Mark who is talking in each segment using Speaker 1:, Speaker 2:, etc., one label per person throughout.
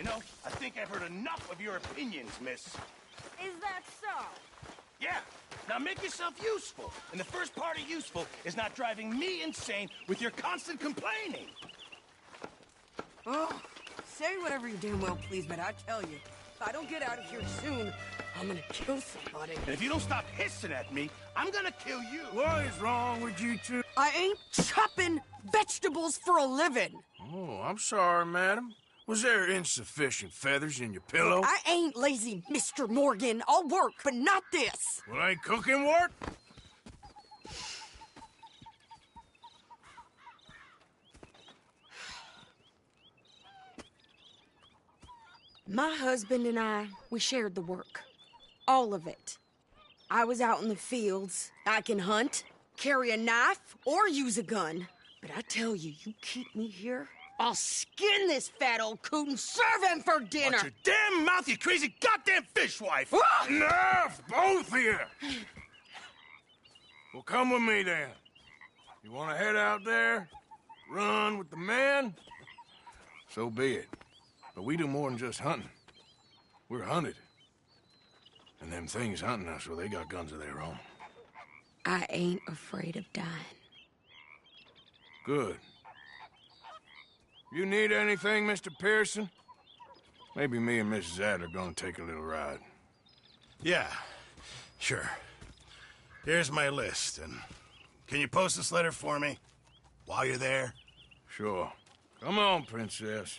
Speaker 1: You know, I think I've heard enough of your opinions, miss.
Speaker 2: Is that so?
Speaker 1: Yeah. Now make yourself useful. And the first part of useful is not driving me insane with your constant complaining.
Speaker 2: Oh, say whatever you damn well please, but I tell you, if I don't get out of here soon, I'm gonna kill somebody.
Speaker 1: And if you don't stop hissing at me, I'm gonna kill you.
Speaker 3: What is wrong with you two?
Speaker 2: I ain't chopping vegetables for a living.
Speaker 3: Oh, I'm sorry, madam. Was there insufficient feathers in your pillow?
Speaker 2: I ain't lazy, Mr. Morgan. I'll work, but not this.
Speaker 3: Well, ain't cooking work?
Speaker 2: My husband and I, we shared the work. All of it. I was out in the fields. I can hunt, carry a knife, or use a gun. But I tell you, you keep me here, I'll skin this fat old coot and serve him for dinner.
Speaker 1: Watch your damn mouth, you crazy goddamn fishwife!
Speaker 3: Enough, both of you! Well, come with me, then. You want to head out there? Run with the men? So be it. But we do more than just hunting. We're hunted. And them things hunting us, well, they got guns of their own.
Speaker 2: I ain't afraid of dying.
Speaker 3: Good. You need anything, Mr. Pearson? Maybe me and Mrs. Adler gonna take a little ride.
Speaker 1: Yeah, sure. Here's my list, and can you post this letter for me while you're there?
Speaker 3: Sure. Come on, Princess.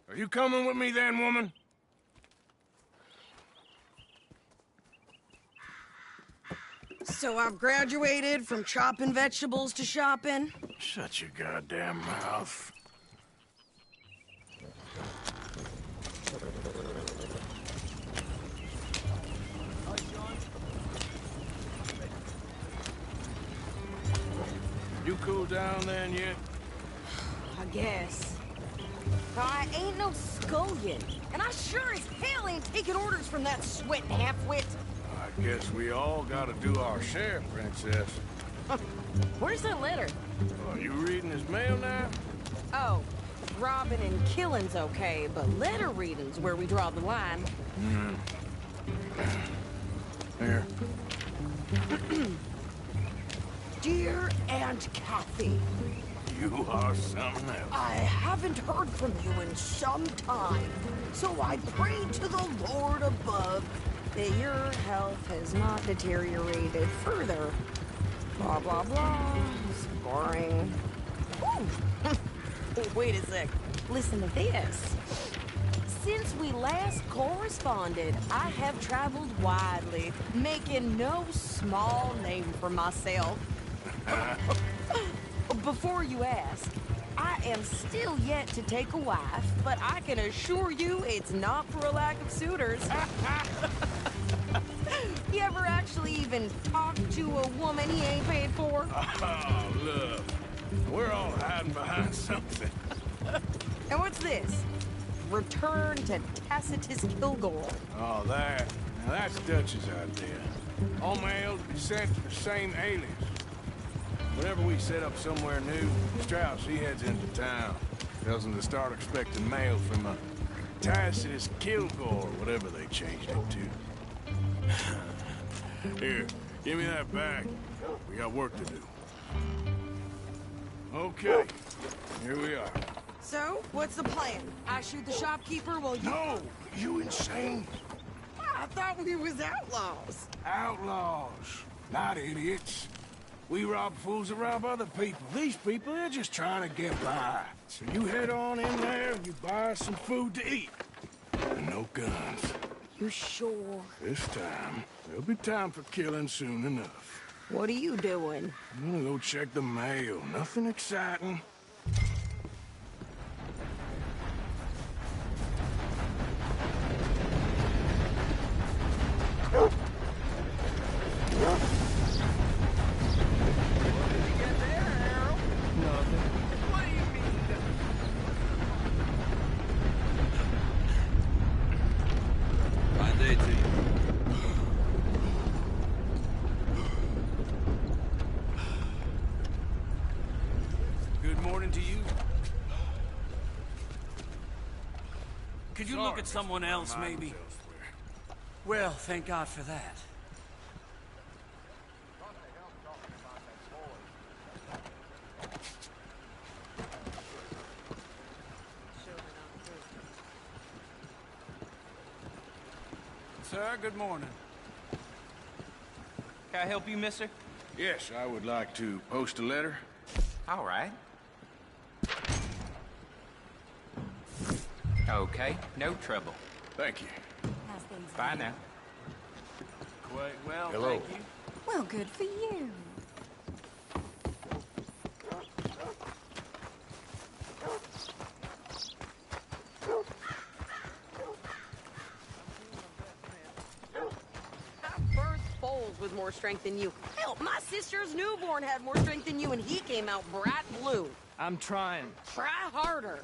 Speaker 3: Are you coming with me then, woman?
Speaker 2: So I've graduated from chopping vegetables to shopping?
Speaker 3: Shut your goddamn mouth. You cool down then yet?
Speaker 2: I guess. I ain't no scullion, and I sure as hell ain't taking orders from that sweating half-wit.
Speaker 3: I guess we all gotta do our share, Princess.
Speaker 2: Where's that letter?
Speaker 3: Are you reading his mail now?
Speaker 2: Oh, robbing and killing's okay, but letter reading's where we draw the line.
Speaker 3: Here.
Speaker 2: Dear Aunt Kathy,
Speaker 3: You are something else.
Speaker 2: I haven't heard from you in some time, so I pray to the Lord above that your health has not deteriorated further. Blah, blah, blah. It's boring. Ooh. Wait a sec. Listen to this. Since we last corresponded, I have traveled widely, making no small name for myself. Before you ask, I am still yet to take a wife, but I can assure you it's not for a lack of suitors. You ever actually even talk to a woman he ain't paid for?
Speaker 3: Oh, look. We're all hiding behind something.
Speaker 2: And what's this? Return to Tacitus Kilgore.
Speaker 3: Oh, that. Now, that's Dutch's idea. All mail to be sent to the same alias. Whenever we set up somewhere new, Strauss, he heads into town. Tells them to start expecting mail from a Tacitus Kilgore, whatever they changed it to. Here, give me that back. We got work to do. Okay, here we are.
Speaker 2: So, what's the plan? I shoot the shopkeeper while you...
Speaker 3: No, you insane?
Speaker 2: I thought we was outlaws.
Speaker 3: Outlaws, not idiots. We rob fools that rob other people. These people, they're just trying to get by. So you head on in there and you buy us some food to eat. And no guns.
Speaker 2: You sure?
Speaker 3: This time, there'll be time for killing soon enough.
Speaker 2: What are you doing?
Speaker 3: I'm gonna go check the mail. Nothing exciting.
Speaker 4: Fine day to you.
Speaker 3: Good morning to you.
Speaker 5: Could you look at someone else, maybe? Well, thank God for that. Sir, good morning.
Speaker 6: Can I help you, mister?
Speaker 3: Yes, I would like to post a letter.
Speaker 6: All right. Okay, no trouble.
Speaker 3: Thank you.
Speaker 6: Bye now.
Speaker 5: Quite well,
Speaker 3: Hello.
Speaker 5: thank you.
Speaker 2: Well, good for you. I birthed foals with more strength than you. Hell, my sister's newborn had more strength than you, and he came out bright blue.
Speaker 6: I'm trying.
Speaker 2: Try harder.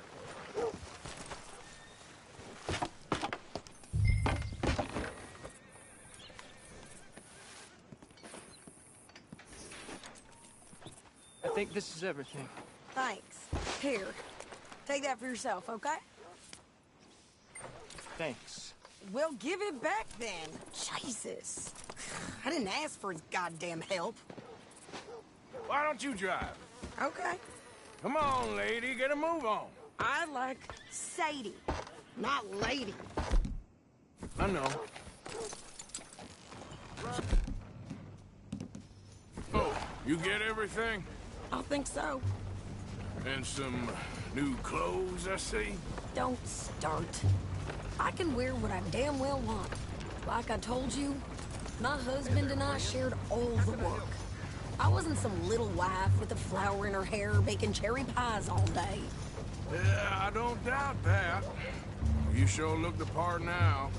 Speaker 6: I think this is everything.
Speaker 2: Thanks. Here, take that for yourself, okay?
Speaker 6: Thanks.
Speaker 2: Well, give it back then. Jesus. I didn't ask for his goddamn help.
Speaker 3: Why don't you drive?
Speaker 2: Okay.
Speaker 3: Come on, lady, get a move on.
Speaker 2: I like Sadie, not lady.
Speaker 3: I know. Oh, you get everything?
Speaker 2: I think so.
Speaker 3: And some new clothes, I see?
Speaker 2: Don't start. I can wear what I damn well want. Like I told you, my husband and I shared all the work. I wasn't some little wife with a flower in her hair baking cherry pies all day.
Speaker 3: Yeah, I don't doubt that. You sure look the part now.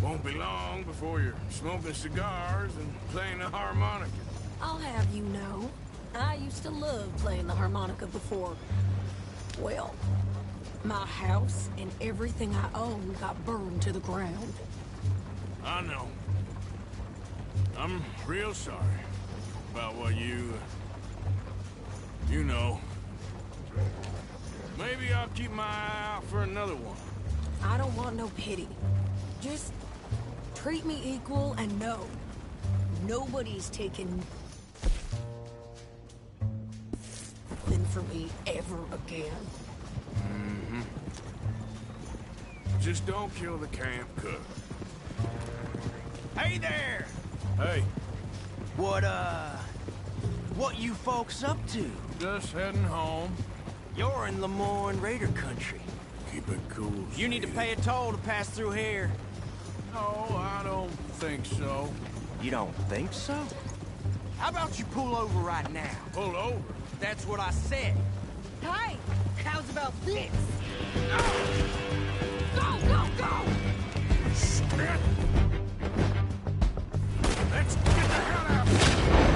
Speaker 3: Won't be long before you're smoking cigars and playing the harmonica.
Speaker 2: I'll have you know, I used to love playing the harmonica before. Well, my house and everything I own got burned to the ground.
Speaker 3: I know. I'm real sorry about what you know. Maybe I'll keep my eye out for another one.
Speaker 2: I don't want no pity. Just treat me equal and know nobody's taking nothing from me ever again.
Speaker 3: Just don't kill the camp cook.
Speaker 6: Hey there!
Speaker 3: Hey,
Speaker 6: What you folks up to?
Speaker 3: just heading home.
Speaker 6: You're in Lemoyne Raider country.
Speaker 3: Keep it cool.
Speaker 6: You need to
Speaker 3: Sadie.
Speaker 6: pay a toll to pass through here.
Speaker 3: No, I don't think so.
Speaker 6: You don't think so? How about you pull over right now?
Speaker 3: Pull over.
Speaker 6: That's what I said.
Speaker 2: Hey, how's about this? Go, go, go!
Speaker 3: Shit. Let's get the hell out of here.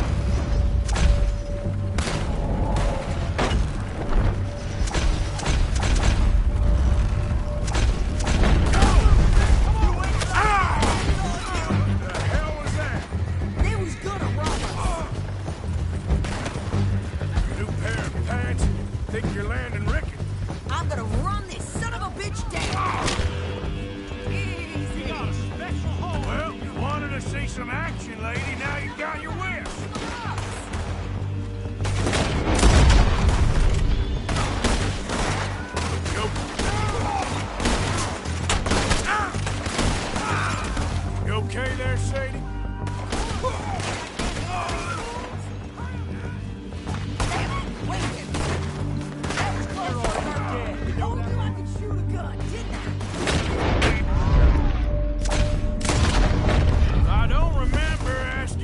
Speaker 2: They was gonna rob us.
Speaker 3: New pair of pants. Think you're landing Ricky.
Speaker 2: I'm gonna run this son of a bitch down. Easy.
Speaker 3: Well, you wanted to see some action, lady. Now you got your wish. You okay there, Sadie?
Speaker 2: Wait a minute. That was close. Oh, knew I could shoot a gun, didn't I?
Speaker 3: I don't remember asking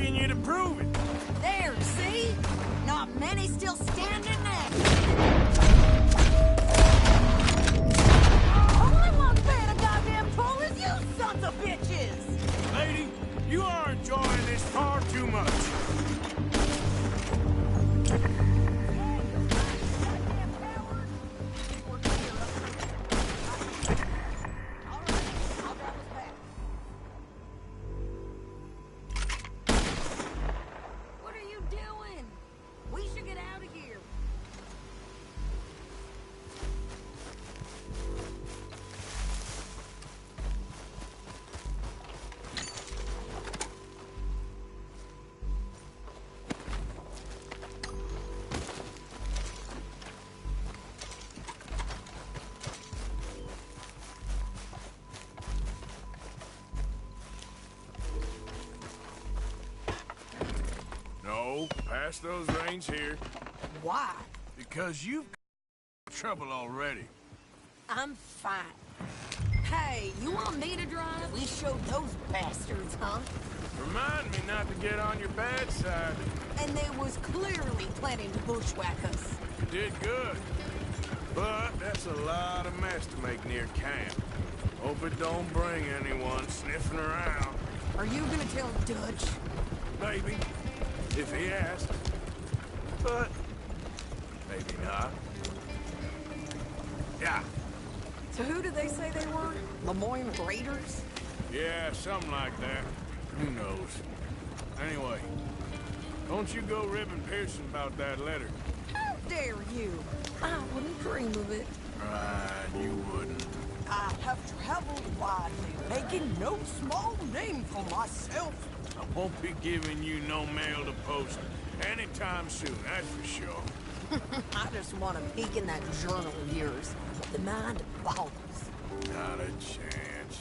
Speaker 3: pass those reins here.
Speaker 2: Why?
Speaker 3: Because you've got trouble already.
Speaker 2: I'm fine. Hey, you want me to drive? We showed those bastards, huh?
Speaker 3: Remind me not to get on your bad side.
Speaker 2: And they was clearly planning to bushwhack us.
Speaker 3: You did good. But that's a lot of mess to make near camp. Hope it don't bring anyone sniffing around.
Speaker 2: Are you gonna tell Dutch?
Speaker 3: Maybe, if he asks. But maybe not.
Speaker 1: Yeah.
Speaker 2: So who did they say they were? Lemoyne Raiders?
Speaker 3: Yeah, something like that. Who knows? Anyway, don't you go ribbing Pearson about that letter.
Speaker 2: How dare you? I wouldn't dream of it.
Speaker 3: Right, you wouldn't.
Speaker 2: I have traveled widely, making no small name for myself.
Speaker 3: I won't be giving you no mail to post anytime soon, that's for sure.
Speaker 2: I just want to peek in that journal of yours. The mind boggles.
Speaker 3: Not a chance.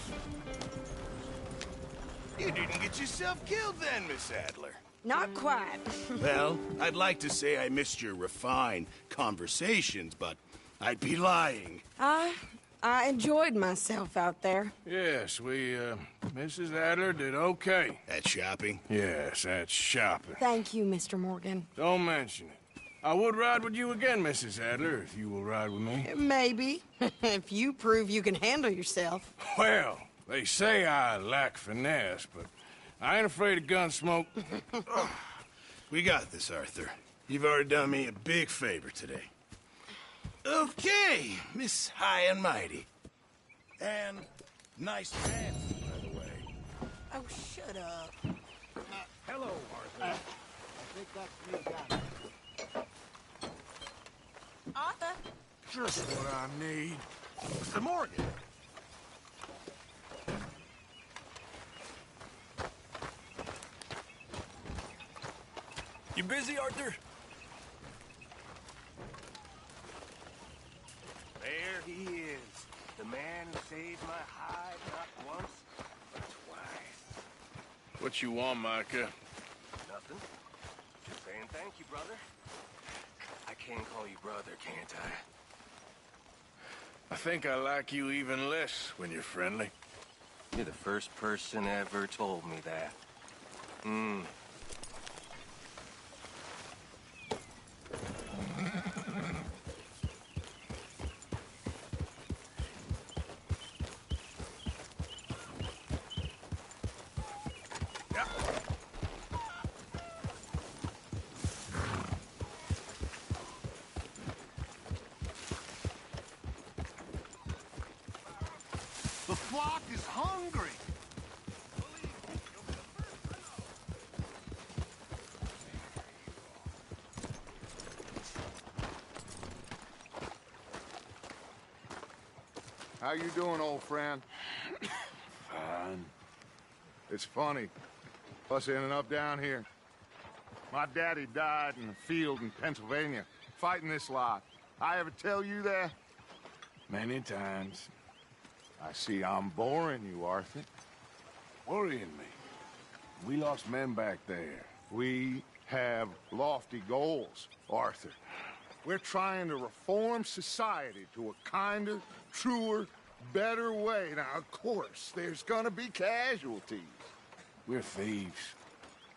Speaker 1: You didn't get yourself killed then, Miss Adler.
Speaker 2: Not quite.
Speaker 1: Well, I'd like to say I missed your refined conversations, but I'd be lying.
Speaker 2: I enjoyed myself out there.
Speaker 3: Yes, Mrs. Adler did okay.
Speaker 1: At shopping?
Speaker 3: Yes, that's shopping.
Speaker 2: Thank you, Mr. Morgan.
Speaker 3: Don't mention it. I would ride with you again, Mrs. Adler, if you will ride with me.
Speaker 2: Maybe. If you prove you can handle yourself.
Speaker 3: Well, they say I lack finesse, but I ain't afraid of gun smoke.
Speaker 1: We got this, Arthur. You've already done me a big favor today. Okay, Miss High and Mighty. And nice pants, by the way.
Speaker 2: Oh, shut up.
Speaker 1: Hello, Arthur.
Speaker 6: I think that's me, guy.
Speaker 2: Arthur?
Speaker 3: Just what I need.
Speaker 1: Mr. Morgan.
Speaker 4: You busy, Arthur?
Speaker 6: There he is. The man who saved my hide not once, but twice.
Speaker 3: What you want, Micah?
Speaker 6: Nothing. Just saying thank you, brother. I can call you brother, can't I?
Speaker 3: I think I like you even less when you're friendly.
Speaker 6: You're the first person ever told me that. The flock is hungry.
Speaker 7: How you doing, old friend?
Speaker 3: Fine.
Speaker 7: It's funny, us ending up down here. My daddy died in the field in Pennsylvania, fighting this lot. I ever tell you that?
Speaker 3: Many times.
Speaker 7: I see I'm boring you, Arthur.
Speaker 3: Worrying me. We lost men back there.
Speaker 7: We have lofty goals, Arthur. We're trying to reform society to a kinder, truer, better way. Now, of course, there's gonna be casualties.
Speaker 3: We're thieves.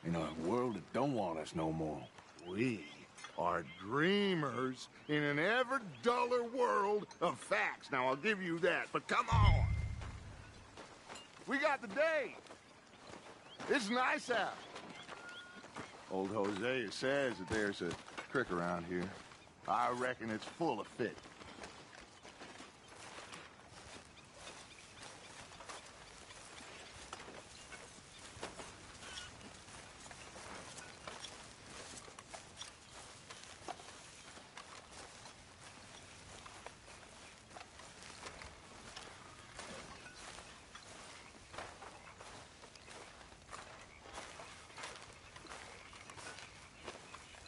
Speaker 3: In a world that don't want us no more.
Speaker 7: We are dreamers in an ever duller world of facts. Now, I'll give you that, but come on. We got the day. It's nice out. Old Hosea says that there's a creek around here. I reckon it's full of fish.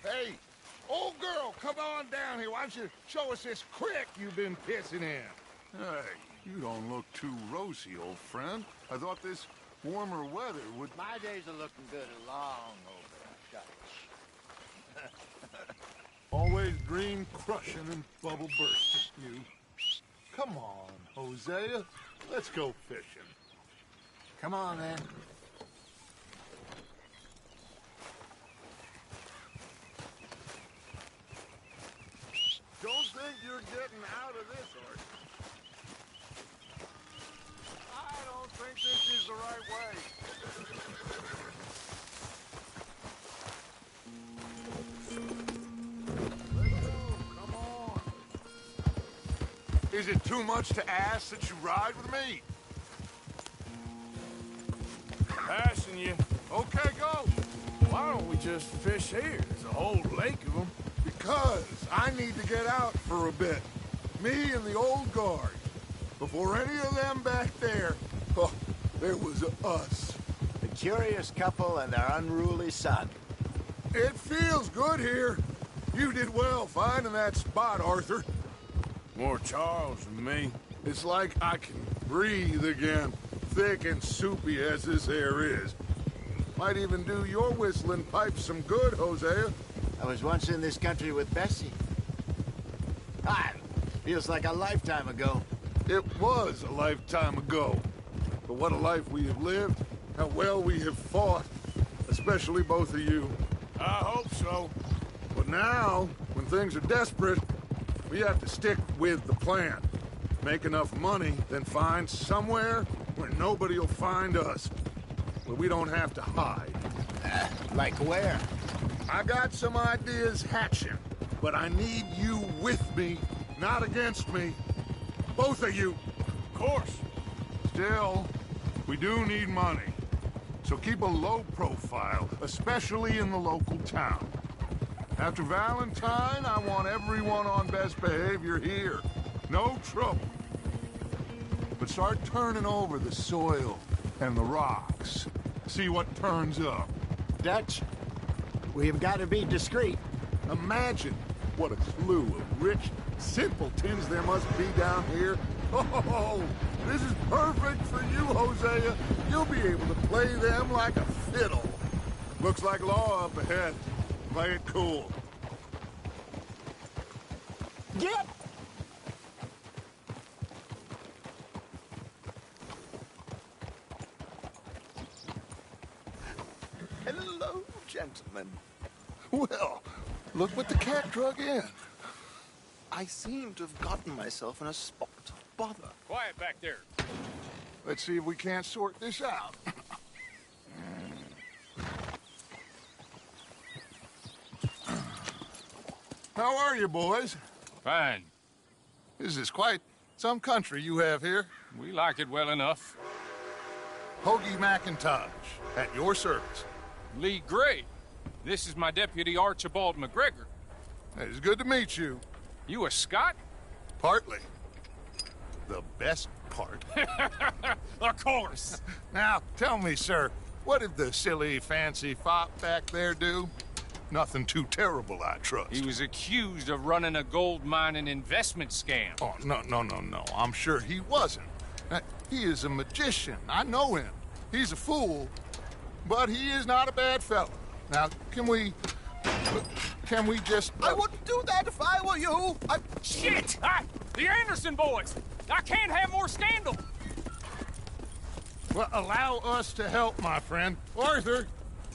Speaker 7: Hey, old girl, come on down here. Why don't you show us this creek you've been pissing in?
Speaker 8: Hey, you don't look too rosy, old friend. I thought this warmer weather would...
Speaker 9: My days are looking good along over, Dutch.
Speaker 8: Always dream crushing and bubble bursting, you. Come on, Hosea. Let's go fishing.
Speaker 6: Come on, then.
Speaker 8: Don't think you're getting out of this, Art. I don't think this is the right way. Let's go, come on. Is it too much to ask that you ride with me?
Speaker 3: Passing you.
Speaker 8: Okay, go.
Speaker 3: Why don't we just fish here? There's a whole lake of them.
Speaker 8: Because I need to get out for a bit. Me and the old guard. Before any of them back there, oh, there was us.
Speaker 6: The curious couple and their unruly son.
Speaker 8: It feels good here. You did well finding that spot, Arthur.
Speaker 3: More Charles than me.
Speaker 8: It's like I can breathe again, thick and soupy as this air is. Might even do your whistling pipes some good, Hosea.
Speaker 6: I was once in this country with Bessie. Ah, feels like a lifetime ago.
Speaker 8: It was a lifetime ago. But what a life we have lived, how well we have fought, especially both of you.
Speaker 3: I hope so.
Speaker 8: But now, when things are desperate, we have to stick with the plan. Make enough money, then find somewhere where nobody will find us. Where we don't have to hide.
Speaker 6: Like where?
Speaker 8: I got some ideas hatching, but I need you with me, not against me. Both of you.
Speaker 3: Of course.
Speaker 8: Still, we do need money. So keep a low profile, especially in the local town. After Valentine, I want everyone on best behavior here. No trouble. But start turning over the soil and the rocks. See what turns up.
Speaker 6: Dutch, we've got to be discreet.
Speaker 8: Imagine what a slew of rich simpletons there must be down here. Oh, this is perfect for you, Hosea. You'll be able to play them like a fiddle. Looks like law up ahead. Play it cool.
Speaker 6: Get!
Speaker 7: Hello, gentlemen. Well, look what the cat drug in. I seem to have gotten myself in a spot of bother.
Speaker 3: Quiet back there.
Speaker 8: Let's see if we can't sort this out. How are you, boys?
Speaker 9: Fine.
Speaker 8: This is quite some country you have here.
Speaker 9: We like it well enough.
Speaker 8: Hoagie McIntosh, at your service.
Speaker 9: Lee Gray. This is my deputy Archibald McGregor.
Speaker 8: It's good to meet you.
Speaker 9: You a Scot?
Speaker 8: Partly. The best part.
Speaker 9: Of course.
Speaker 8: Now, tell me, sir, what did the silly, fancy fop back there do? Nothing too terrible, I trust.
Speaker 9: He was accused of running a gold mining investment scam.
Speaker 8: Oh, no. I'm sure he wasn't. He is a magician. I know him. He's a fool, but he is not a bad fellow. Now, can we just...
Speaker 6: I wouldn't do that if I were you.
Speaker 9: Shit! The Anderson boys! I can't have more scandal!
Speaker 8: Well, allow us to help, my friend. Arthur,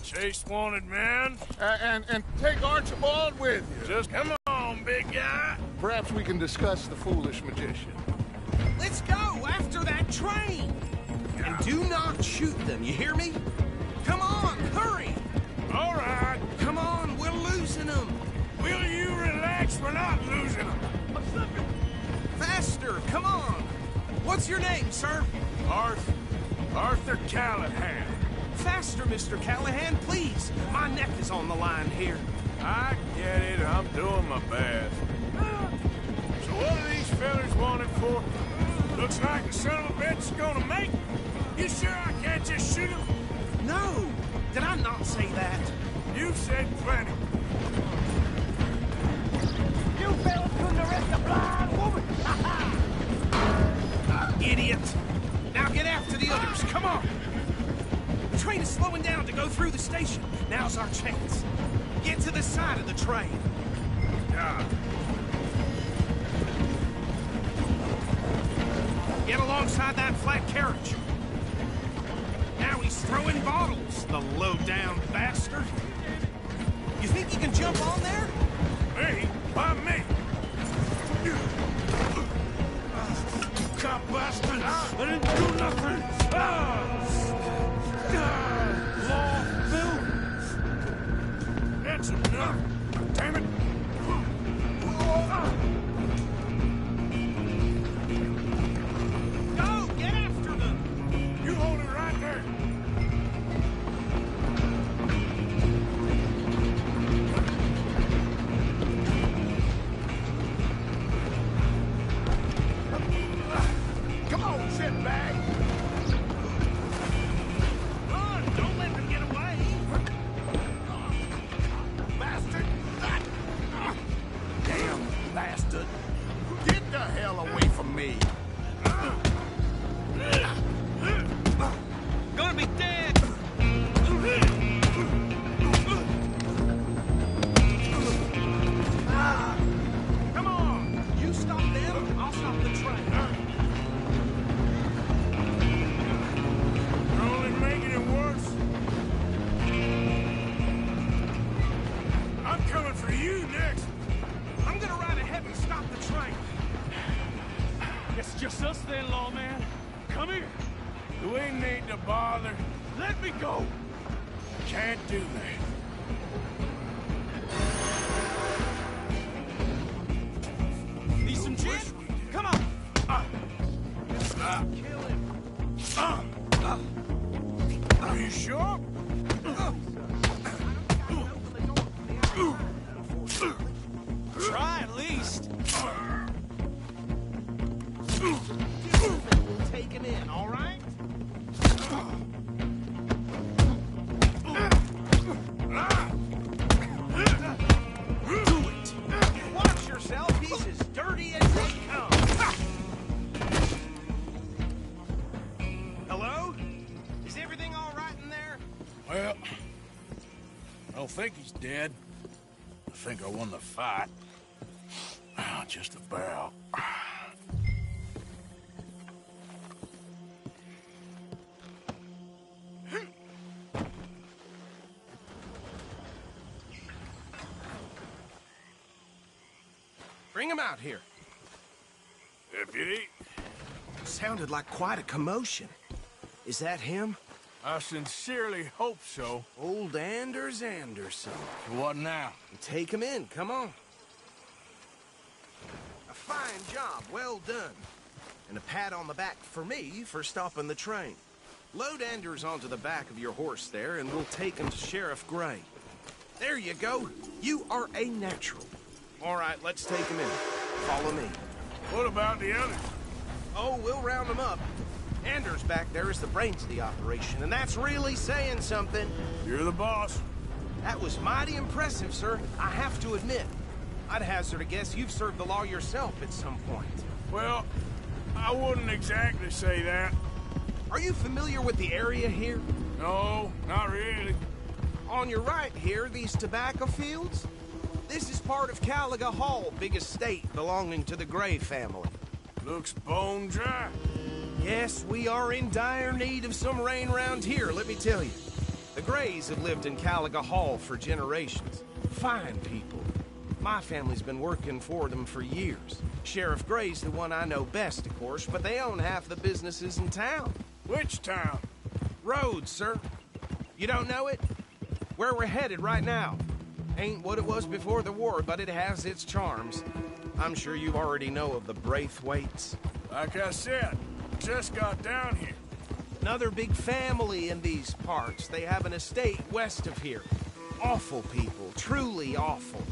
Speaker 3: Chase wanted man.
Speaker 8: and take Archibald with you.
Speaker 3: Just come on, big guy.
Speaker 8: Perhaps we can discuss the foolish magician.
Speaker 5: Let's go after that train! And do not shoot them, you hear me? Come on, hurry!
Speaker 3: All right.
Speaker 5: Come on, we're losing them!
Speaker 3: Will you relax? We're not losing them.
Speaker 5: Faster, come on! What's your name, sir?
Speaker 3: Arthur Callahan.
Speaker 5: Faster, Mr. Callahan, please! My neck is on the line here.
Speaker 3: I get it. I'm doing my best. So what are these fellas wanted for? Looks like the son of a bitch is gonna make it. You sure I can't just shoot him?
Speaker 5: No! Did I not say that?
Speaker 3: You've said plenty.
Speaker 6: You fellas couldn't arrest a blind woman!
Speaker 5: Idiot! Now get after the others, come on! The train is slowing down to go through the station. Now's our chance. Get to the side of the train. Get alongside that flat carriage. Now he's throwing bottles, the low-down bastard. You think you can jump on there?
Speaker 3: Me? Why me? Cop bastard! I didn't do nothing! Law, Bill? That's enough! Damn it!
Speaker 5: Go! Get after them!
Speaker 3: You hold it right there!
Speaker 7: Come on, shitbag!
Speaker 5: Run! Don't let them get away!
Speaker 7: Bastard!
Speaker 5: Damn bastard!
Speaker 7: Get the hell away from me!
Speaker 5: Gonna be dead! Come on! You stop them, I'll stop the train.
Speaker 3: You're only making it worse. I'm coming for you next.
Speaker 5: I'm gonna ride ahead and stop the train.
Speaker 9: It's just us then, lawman. Come here.
Speaker 3: Do we need to bother?
Speaker 9: Let me go.
Speaker 3: Can't do that.
Speaker 5: Need some gin? Come on! Kill him!
Speaker 3: Are you sure?
Speaker 5: Try at least. Take him in, all right? Do it. Watch yourself. He's as dirty as they come. Hello? Is everything all right in there?
Speaker 3: Well, I don't think he's dead. I think I won the fight. Just about.
Speaker 5: Bring him out here.
Speaker 3: Deputy,
Speaker 5: Sounded like quite a commotion. Is that him?
Speaker 3: I sincerely hope so.
Speaker 5: Old Anders Anderson.
Speaker 3: What now?
Speaker 5: Take him in, come on. A fine job, well done. And a pat on the back for me for stopping the train. Load Anders onto the back of your horse there, and we'll take him to Sheriff Gray. There you go. You are a natural. All right, let's take him in. Follow me.
Speaker 3: What about the others?
Speaker 5: Oh, we'll round them up. Anders back there is the brains of the operation, and that's really saying something.
Speaker 3: You're the boss.
Speaker 5: That was mighty impressive, sir. I have to admit. I'd hazard a guess you've served the law yourself at some point.
Speaker 3: Well, I wouldn't exactly say that.
Speaker 5: Are you familiar with the area here?
Speaker 3: No, not really.
Speaker 5: On your right here, these tobacco fields? This is part of Caliga Hall, big estate belonging to the Gray family.
Speaker 3: Looks bone dry.
Speaker 5: Yes, we are in dire need of some rain around here, let me tell you. The Grays have lived in Caliga Hall for generations. Fine people. My family's been working for them for years. Sheriff Gray's the one I know best, of course, but they own half the businesses in town.
Speaker 3: Which town?
Speaker 5: Rhodes, sir. You don't know it? Where we're headed right now. Ain't what it was before the war, but it has its charms. I'm sure you already know of the Braithwaites.
Speaker 3: Like I said, just got down here.
Speaker 5: Another big family in these parts. They have an estate west of here. Awful people, truly awful.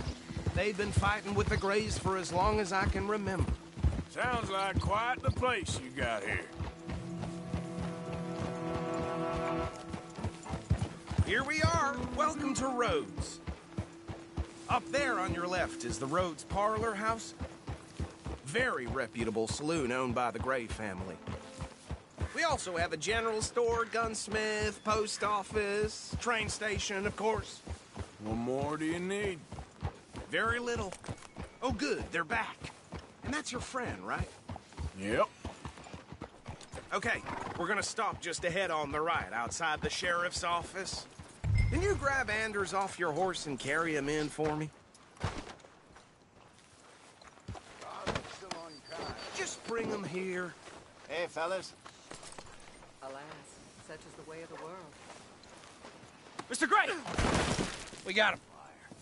Speaker 5: They've been fighting with the Grays for as long as I can remember.
Speaker 3: Sounds like quite the place you got here.
Speaker 5: Here we are. Welcome to Rhodes. Up there on your left is the Rhodes Parlor House. Very reputable saloon owned by the Gray family. We also have a general store, gunsmith, post office, train station, of course.
Speaker 3: What more do you need?
Speaker 5: Very little. Oh, good, they're back. And that's your friend, right?
Speaker 3: Yep.
Speaker 5: Okay, we're gonna stop just ahead on the right, outside the sheriff's office. Can you grab Anders off your horse and carry him in for me? Just bring him here.
Speaker 6: Hey, fellas.
Speaker 2: Alas, such is the way of the world.
Speaker 9: Mr. Gray! We got him.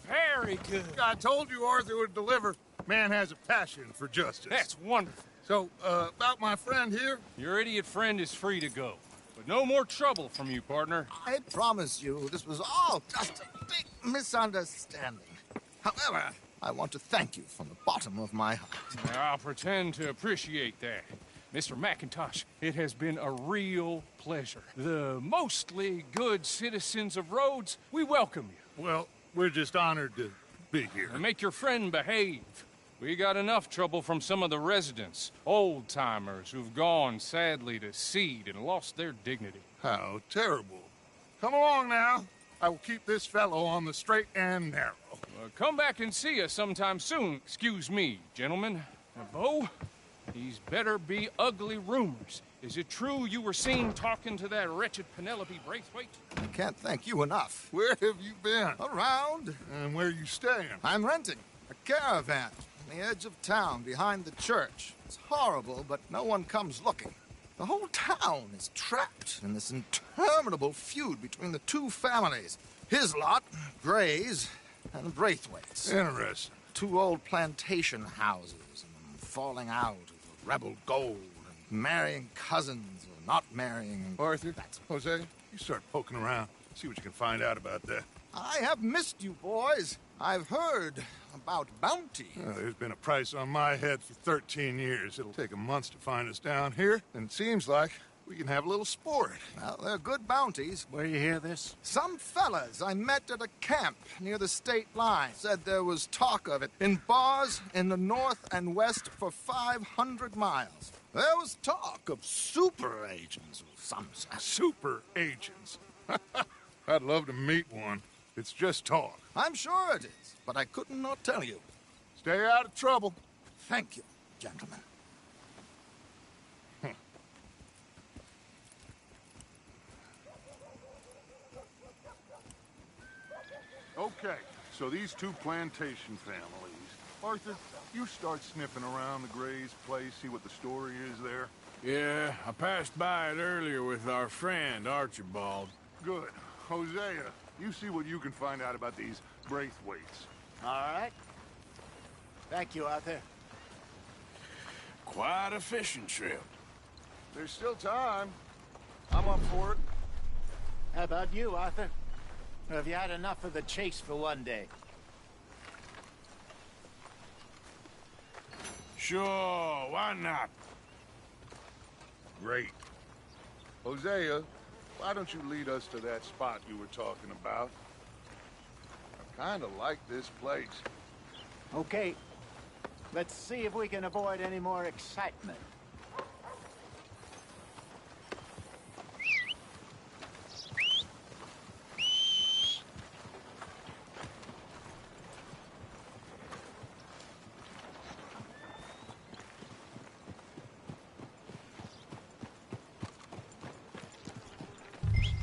Speaker 9: Very good.
Speaker 8: I told you Arthur would deliver. Man has a passion for justice.
Speaker 9: That's wonderful.
Speaker 8: So, about my friend here?
Speaker 9: Your idiot friend is free to go. But no more trouble from you, partner.
Speaker 10: I promise you, this was all just a big misunderstanding. However, I want to thank you from the bottom of my heart.
Speaker 9: I'll pretend to appreciate that. Mr. McIntosh, it has been a real pleasure. The mostly good citizens of Rhodes, we welcome you.
Speaker 8: Well, we're just honored to be here.
Speaker 9: And make your friend behave. We got enough trouble from some of the residents, old-timers who've gone, sadly, to seed and lost their dignity.
Speaker 8: How terrible. Come along now. I will keep this fellow on the straight and narrow.
Speaker 9: Come back and see us sometime soon. Excuse me, gentlemen. Bo, these better be ugly rumors. Is it true you were seen talking to that wretched Penelope Braithwaite?
Speaker 10: I can't thank you enough.
Speaker 8: Where have you been?
Speaker 10: Around.
Speaker 8: And where are you staying?
Speaker 10: I'm renting a caravan on the edge of town behind the church. It's horrible, but no one comes looking. The whole town is trapped in this interminable feud between the two families. His lot, Gray's, and Braithwaite's.
Speaker 8: Interesting.
Speaker 10: Two old plantation houses, and falling out over rebel gold, and marrying cousins or not marrying.
Speaker 8: Arthur, Jose, you start poking around. See what you can find out about that.
Speaker 10: I have missed you, boys. I've heard about bounty.
Speaker 8: There's been a price on my head for 13 years. It'll take 'em months to find us down here, and it seems like we can have a little sport.
Speaker 10: Well, they're good bounties.
Speaker 6: Where you hear this?
Speaker 10: Some fellas I met at a camp near the state line said there was talk of it in bars in the north and west for 500 miles. There was talk of super agents of some sort.
Speaker 8: Super agents. I'd love to meet one. It's just talk.
Speaker 10: I'm sure it is, but I couldn't not tell you.
Speaker 8: Stay out of trouble.
Speaker 10: Thank you, gentlemen.
Speaker 8: Okay, so these two plantation families. Arthur, you start sniffing around the Gray's place, see what the story is there.
Speaker 3: Yeah, I passed by it earlier with our friend, Archibald.
Speaker 8: Good. Hosea, you see what you can find out about these Braithwaites.
Speaker 6: All right. Thank you, Arthur.
Speaker 3: Quite a fishing trip.
Speaker 8: There's still time. I'm up for it.
Speaker 6: How about you, Arthur? Or have you had enough of the chase for one day?
Speaker 3: Sure, why not?
Speaker 8: Great. Hosea, why don't you lead us to that spot you were talking about? I kind of like this place.
Speaker 6: Okay. Let's see if we can avoid any more excitement.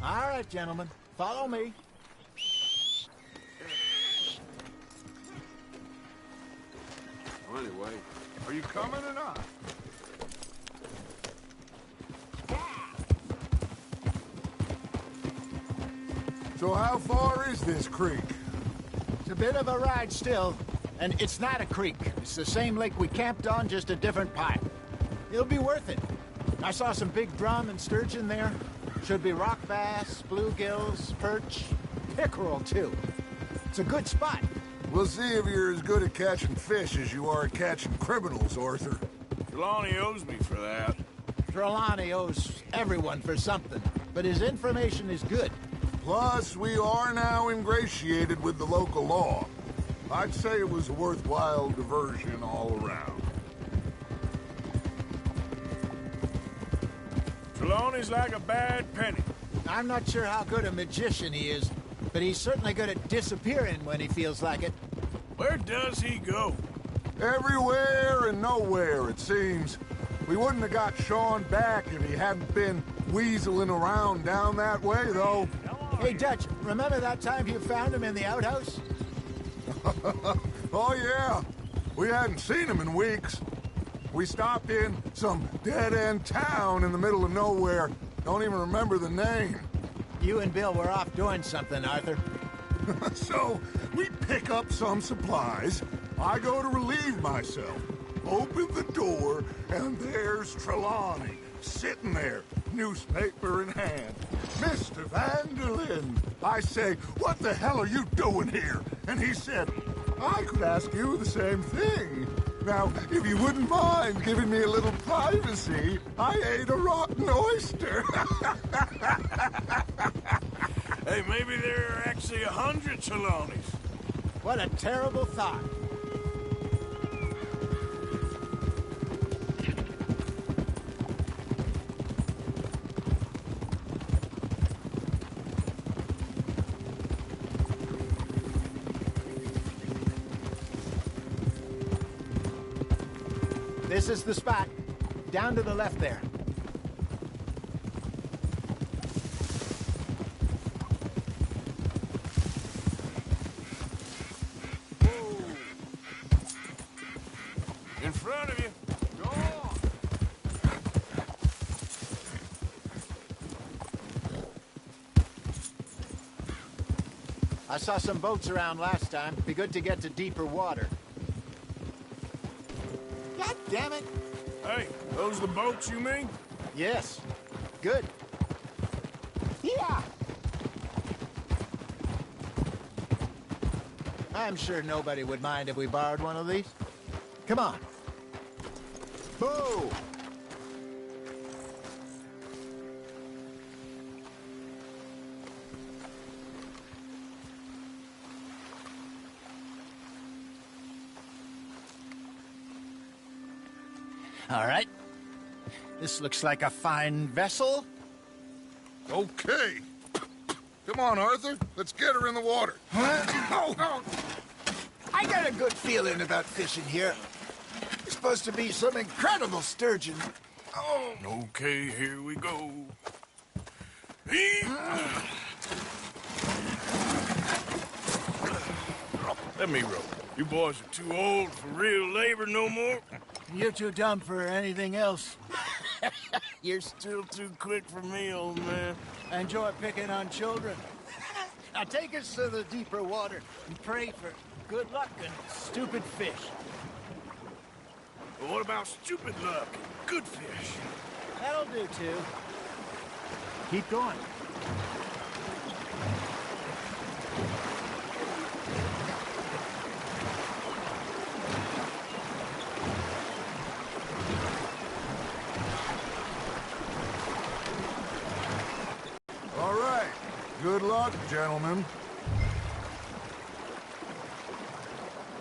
Speaker 6: All right, gentlemen. Follow me.
Speaker 3: Well, anyway.
Speaker 8: Are you coming or not? So how far is this creek?
Speaker 6: It's a bit of a ride still, and it's not a creek. It's the same lake we camped on, just a different pipe. It'll be worth it. I saw some big drum and sturgeon there. Should be rock bass, bluegills, perch, pickerel, too. It's a good spot.
Speaker 8: We'll see if you're as good at catching fish as you are at catching criminals, Arthur.
Speaker 3: Trelawney owes me for that.
Speaker 6: Trelawney owes everyone for something, but his information is good.
Speaker 8: Plus, we are now ingratiated with the local law. I'd say it was a worthwhile diversion all around.
Speaker 3: Trelawney's like a bad penny.
Speaker 6: I'm not sure how good a magician he is, but he's certainly good at disappearing when he feels like it.
Speaker 3: Where does he go?
Speaker 8: Everywhere and nowhere, it seems. We wouldn't have got Sean back if he hadn't been weaseling around down that way, though.
Speaker 6: Hey, Dutch, remember that time you found him in the outhouse?
Speaker 8: Oh, yeah. We hadn't seen him in weeks. We stopped in some dead-end town in the middle of nowhere. Don't even remember the name.
Speaker 6: You and Bill were off doing something, Arthur.
Speaker 8: So, we pick up some supplies. I go to relieve myself. Open the door, and there's Trelawney, sitting there, newspaper in hand. Mr. Van der Linde. I say, what the hell are you doing here? And he said, I could ask you the same thing. Now, if you wouldn't mind giving me a little privacy, I ate a rotten oyster.
Speaker 3: Hey, maybe there are actually 100 Trelawneys.
Speaker 6: What a terrible thought. This is the spot. Down to the left there.
Speaker 3: In front of you. Go on.
Speaker 6: I saw some boats around last time. Be good to get to deeper water. God damn it!
Speaker 3: Hey, those the boats you mean?
Speaker 6: Yes. Good. Yeah! I'm sure nobody would mind if we borrowed one of these. Come on. Boo! All right. This looks like a fine vessel.
Speaker 8: Okay. Come on, Arthur. Let's get her in the water.
Speaker 6: Oh. I got a good feeling about fishing here. It's supposed to be some incredible sturgeon. Oh.
Speaker 3: Okay, here we go. Let me row. You boys are too old for real labor no more.
Speaker 6: You're too dumb for anything else.
Speaker 3: You're still too quick for me, old man.
Speaker 6: I enjoy picking on children. Now take us to the deeper water and pray for good luck and stupid fish.
Speaker 3: But what about stupid luck and good fish?
Speaker 6: That'll do, too. Keep going.
Speaker 8: All right. Good luck, gentlemen.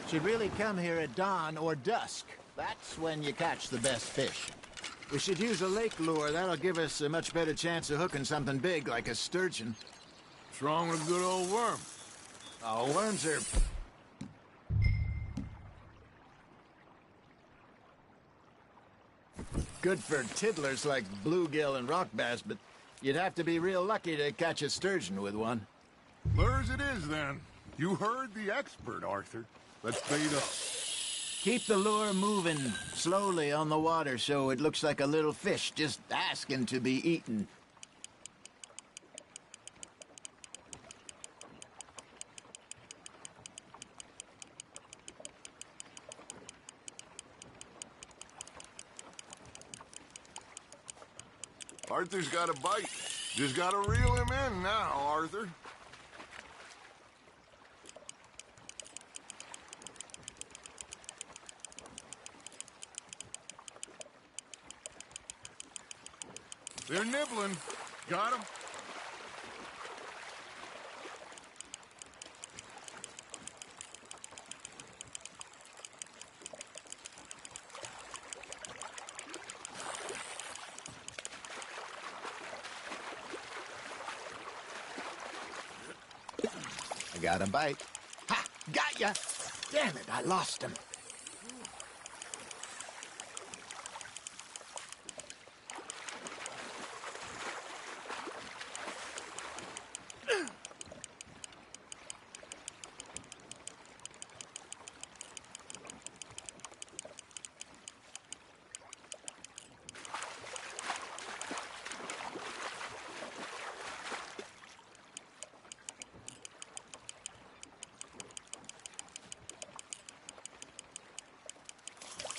Speaker 6: Should really come here at dawn or dusk. That's when you catch the best fish. We should use a lake lure. That'll give us a much better chance of hooking something big like a sturgeon.
Speaker 3: What's wrong with a good old worm?
Speaker 6: Oh, worms are... good for tiddlers like bluegill and rock bass, but you'd have to be real lucky to catch a sturgeon with one.
Speaker 8: Lures it is, then. You heard the expert, Arthur. Let's bait up.
Speaker 6: Keep the lure moving slowly on the water so it looks like a little fish just asking to be eaten.
Speaker 8: Arthur's got a bite. Just gotta reel him in now, Arthur. They're nibbling. Got him.
Speaker 6: I got a bite. Ha! Got ya! Damn it, I lost him.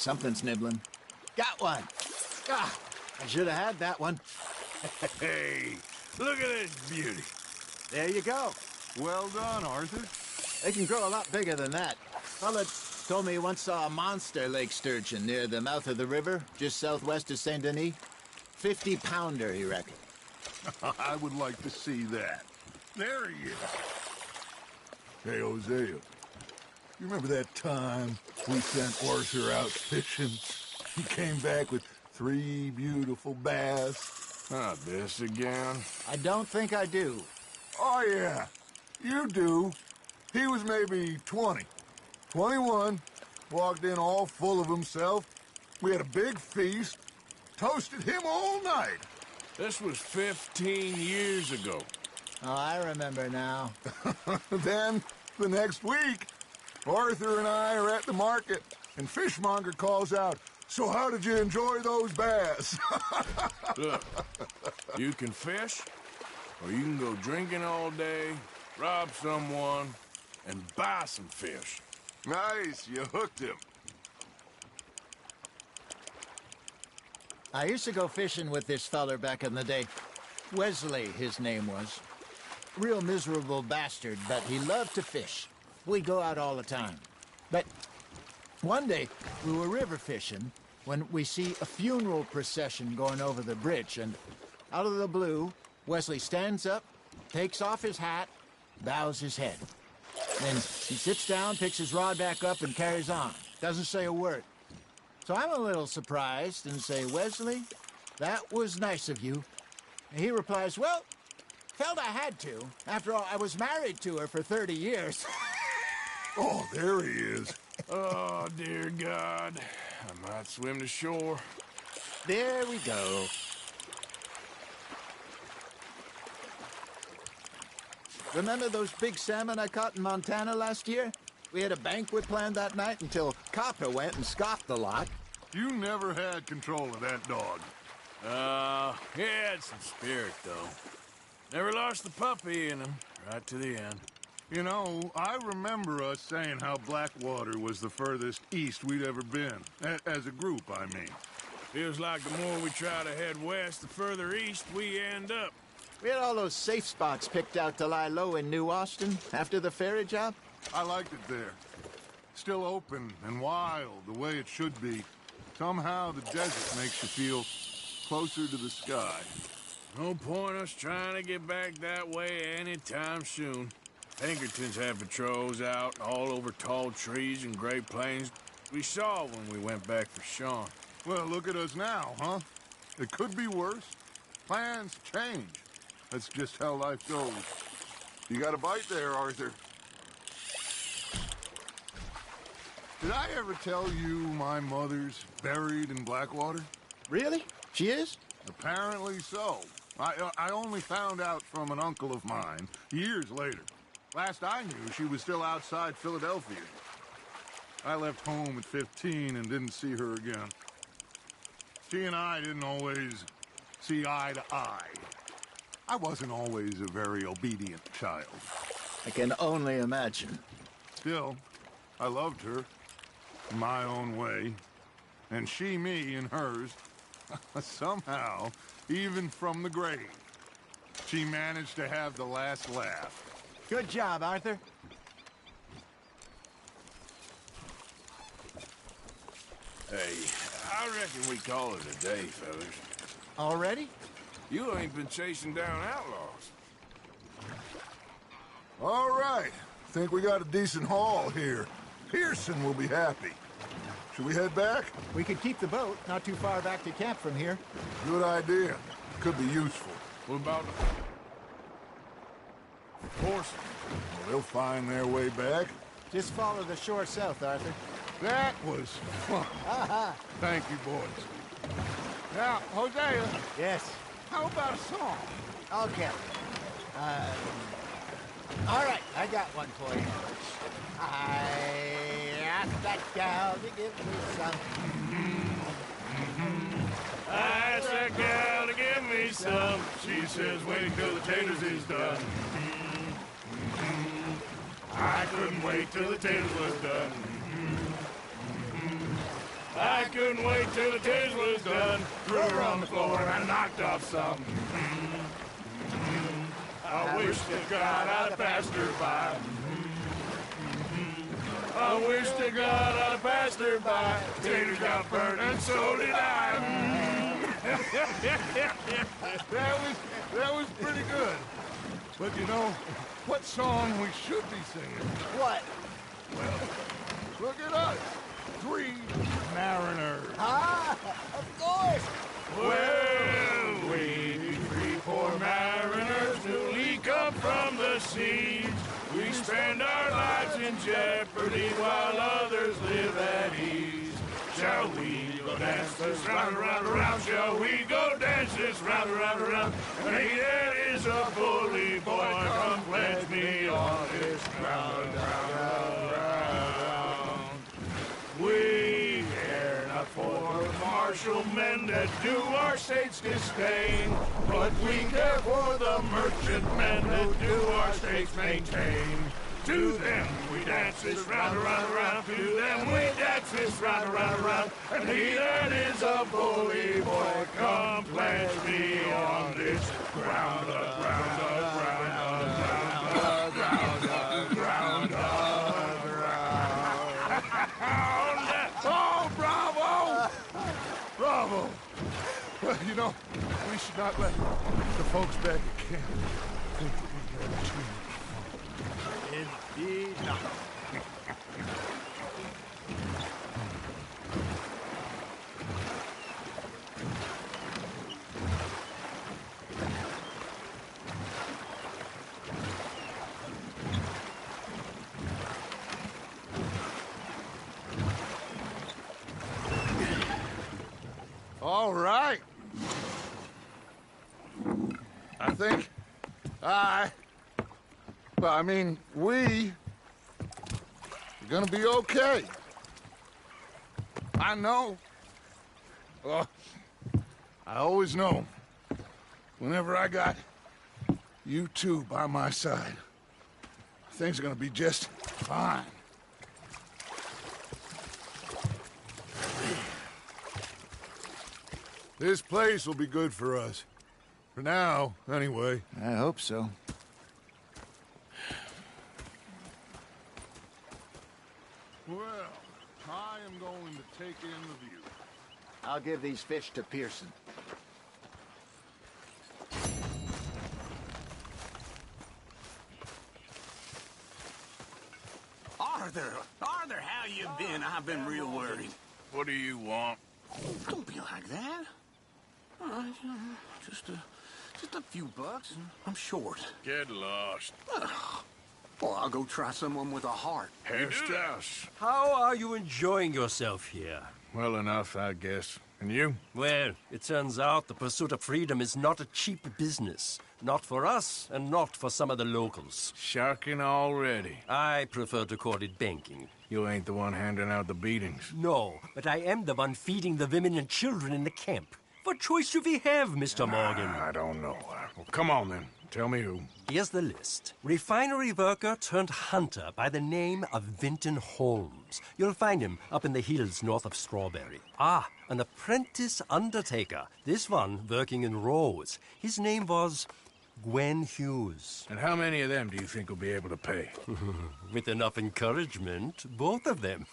Speaker 6: something's nibbling. Got one. Ah, I should have had that one.
Speaker 8: Hey, look at this beauty.
Speaker 6: There you go.
Speaker 8: Well done, Arthur.
Speaker 6: They can grow a lot bigger than that. Fella told me he once saw a monster lake sturgeon near the mouth of the river, just southwest of Saint Denis. 50-pounder, he reckoned.
Speaker 8: I would like to see that. There he is. Hey, Hosea. You remember that time we sent Arthur out fishing? He came back with 3 beautiful bass.
Speaker 3: Not this again.
Speaker 6: I don't think I do.
Speaker 8: Oh, yeah. You do. He was maybe 20. 21. Walked in all full of himself. We had a big feast. Toasted him all night.
Speaker 3: This was 15 years ago.
Speaker 6: Oh, I remember now.
Speaker 8: Then, the next week, Arthur and I are at the market, and Fishmonger calls out, "So how did you enjoy those bass?"
Speaker 3: Look, you can fish, or you can go drinking all day, rob someone, and buy some fish.
Speaker 8: Nice, you hooked him.
Speaker 6: I used to go fishing with this feller back in the day. Wesley, his name was. Real miserable bastard, but he loved to fish. We'd go out all the time. But one day, we were river fishing when we see a funeral procession going over the bridge, and out of the blue, Wesley stands up, takes off his hat, bows his head. Then he sits down, picks his rod back up, and carries on. Doesn't say a word. So I'm a little surprised and say, "Wesley, that was nice of you." And he replies, "Well, felt I had to. After all, I was married to her for 30 years.
Speaker 8: Oh, there he is.
Speaker 3: Oh, dear God. I might swim to shore.
Speaker 6: There we go. Remember those big salmon I caught in Montana last year? We had a banquet planned that night until Copper went and scoffed the lot.
Speaker 8: You never had control of that dog.
Speaker 3: He had some spirit, though. Never lost the puppy in him, right to the end.
Speaker 8: You know, I remember us saying how Blackwater was the furthest east we'd ever been. As a group, I mean.
Speaker 3: Feels like the more we try to head west, the further east we end up.
Speaker 6: We had all those safe spots picked out to lie low in New Austin after the ferry job.
Speaker 8: I liked it there. Still open and wild, the way it should be. Somehow the desert makes you feel closer to the sky.
Speaker 3: No point us trying to get back that way anytime soon. Pinkertons have patrols out all over tall trees and Great Plains. We saw when we went back for Sean.
Speaker 8: Well, look at us now, huh? It could be worse. Plans change. That's just how life goes. You got a bite there, Arthur. Did I ever tell you my mother's buried in Blackwater?
Speaker 6: Really? She is?
Speaker 8: Apparently so. I only found out from an uncle of mine years later. Last I knew, she was still outside Philadelphia. I left home at 15 and didn't see her again. She and I didn't always see eye to eye. I wasn't always a very obedient child.
Speaker 6: I can only imagine.
Speaker 8: Still, I loved her in my own way, and she me in hers. Somehow, even from the grave, she managed to have the last laugh.
Speaker 6: Good job, Arthur.
Speaker 3: Hey, I reckon we call it a day, fellas.
Speaker 6: Already?
Speaker 3: You ain't been chasing down outlaws.
Speaker 8: All right. Think we got a decent haul here. Pearson will be happy. Should we head back?
Speaker 6: We could keep the boat not too far back to camp from here.
Speaker 8: Good idea. Could be useful.
Speaker 3: What about horses?
Speaker 8: Well, they'll find their way back.
Speaker 6: Just follow the shore south, Arthur.
Speaker 8: That was fun. Thank you, boys. Now, Hosea,
Speaker 6: Yes.
Speaker 8: how about a song?
Speaker 6: Okay. All right, I got one for you. I asked that gal to give me some.
Speaker 3: I asked that gal to give me some. She says, wait till the taters is done. I couldn't wait till the taters was done. I couldn't wait till the taste was done. Threw her on the floor and I knocked off some. I wish to God I'd have passed her by. I wish to God I'd have passed her by. Taters got burnt and so did I.
Speaker 8: That was pretty good. But you know, what song we should be singing?
Speaker 6: What?
Speaker 8: Well, look at us. 3 mariners.
Speaker 6: Ah, of course.
Speaker 3: Well, we 3 poor mariners newly come from the seas. We spend our lives in jeopardy while others live at ease. Shall we go dance this round, around, around? Shall we go dance this round, around, around? And he that is a bully boy, come pledge me on this ground, ground, ground. We care not for the martial men that do our state's disdain, but we care for the merchant men that do our state's maintain. To them we dance this round, around, around. To them we dance this round, around, around. And he that is a bully boy, come pledge me on this ground, ground, ground, ground, ground, ground, ground, ground.
Speaker 8: Oh, bravo! Bravo! Well, you know, we should not let the folks back at camp think that we got too much.
Speaker 6: Indeed not.
Speaker 8: All right. I think we're gonna be okay. I know. Well, I always know. Whenever I got you two by my side, things are gonna be just fine. This place will be good for us. For now, anyway.
Speaker 6: I hope so.
Speaker 8: Well, I am going to take in the view.
Speaker 6: I'll give these fish to Pearson.
Speaker 11: Arthur, how you been? I've been real worried.
Speaker 3: What do you want?
Speaker 11: Don't be like that. Just a few bucks, and I'm short.
Speaker 3: Get lost.
Speaker 11: Well, I'll go try someone with a heart.
Speaker 3: Herr Strauss.
Speaker 12: How are you enjoying yourself here?
Speaker 3: Well enough, I guess. And you?
Speaker 12: Well, it turns out the pursuit of freedom is not a cheap business. Not for us, and not for some of the locals.
Speaker 3: Sharking already.
Speaker 12: I prefer to call it banking.
Speaker 3: You ain't the one handing out the beatings.
Speaker 12: No, but I am the one feeding the women and children in the camp. What choice do we have, Mr. Morgan?
Speaker 3: I don't know. Well, come on, then. Tell me who.
Speaker 12: Here's the list. Refinery worker turned hunter by the name of Vinton Holmes. You'll find him up in the hills north of Strawberry. Ah, an apprentice undertaker. This one working in Rose. His name was Gwen Hughes.
Speaker 3: And how many of them do you think will be able to pay?
Speaker 12: With enough encouragement, both of them.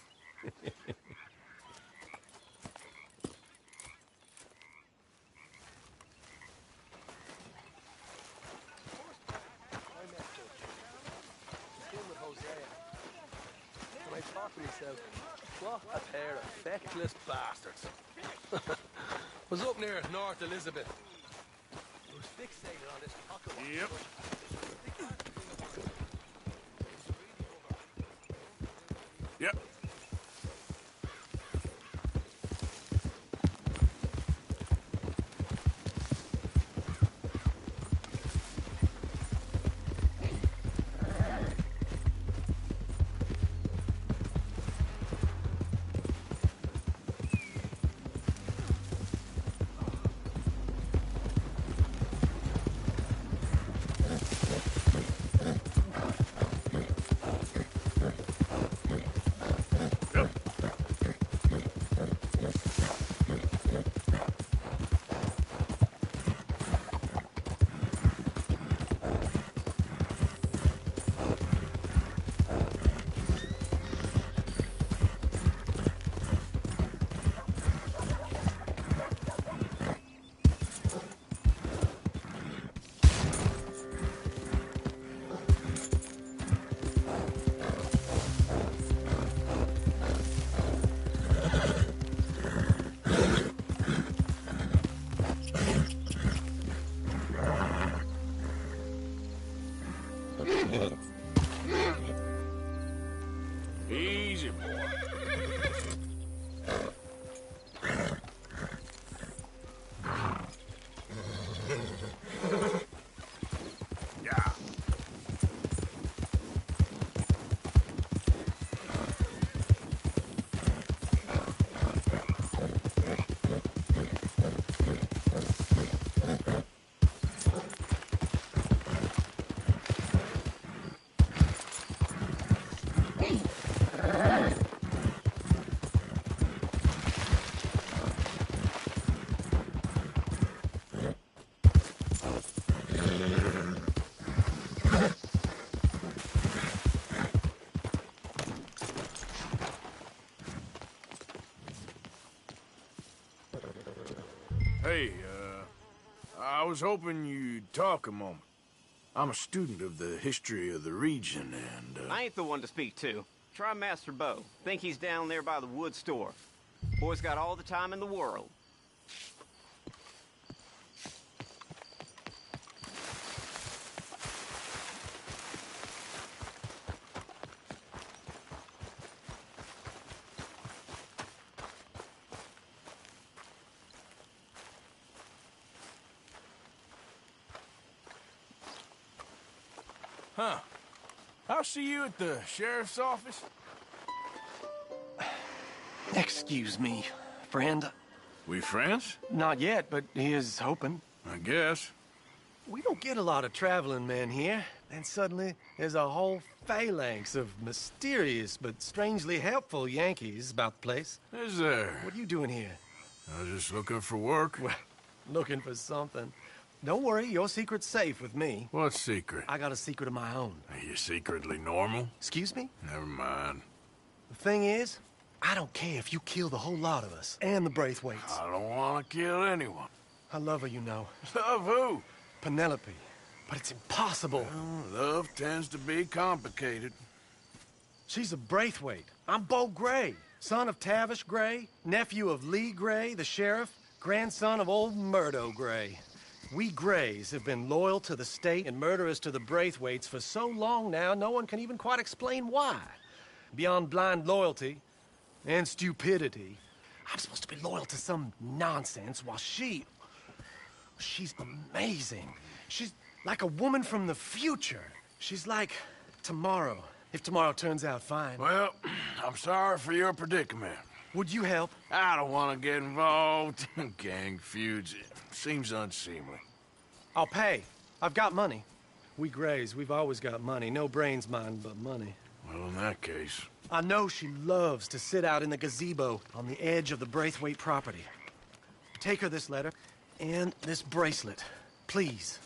Speaker 13: What a pair of feckless bastards. Was up near North Elizabeth. Was fixated on this pocket.
Speaker 3: Yep. Yep. Hey, I was hoping you'd talk a moment. I'm a student of the history of the region, and,
Speaker 14: I ain't the one to speak to. Try Master Bo. Think he's down there by the wood store. Boy's got all the time in the world.
Speaker 3: Huh. I'll see you at the sheriff's office.
Speaker 13: Excuse me, friend.
Speaker 3: We friends?
Speaker 13: Not yet, but he is hoping.
Speaker 3: I guess.
Speaker 13: We don't get a lot of traveling men here. And suddenly, there's a whole phalanx of mysterious but strangely helpful Yankees about the place.
Speaker 3: Is there?
Speaker 13: What are you doing here?
Speaker 3: I was just looking for work.
Speaker 13: Well, looking for something. Don't worry, your secret's safe with me.
Speaker 3: What secret?
Speaker 13: I got a secret of my own.
Speaker 3: Are you secretly normal?
Speaker 13: Excuse me?
Speaker 3: Never mind.
Speaker 13: The thing is, I don't care if you kill the whole lot of us, and the Braithwaites.
Speaker 3: I don't want to kill anyone.
Speaker 13: I love her, you know.
Speaker 3: Love who?
Speaker 13: Penelope. But it's impossible.
Speaker 3: Well, love tends to be complicated.
Speaker 13: She's a Braithwaite. I'm Bo Gray, son of Tavish Gray, nephew of Lee Gray, the sheriff, grandson of old Murdo Gray. We Grays have been loyal to the state and murderers to the Braithwaites for so long now, no one can even quite explain why. Beyond blind loyalty and stupidity, I'm supposed to be loyal to some nonsense while she's amazing. She's like a woman from the future. She's like tomorrow, if tomorrow turns out fine.
Speaker 3: Well, I'm sorry for your predicament.
Speaker 13: Would you help?
Speaker 3: I don't want to get involved in gang feuds. It seems unseemly.
Speaker 13: I'll pay. I've got money. We Grays, we've always got money. No brains, mind, but money.
Speaker 3: Well, in that case...
Speaker 13: I know she loves to sit out in the gazebo on the edge of the Braithwaite property. Take her this letter and this bracelet, please.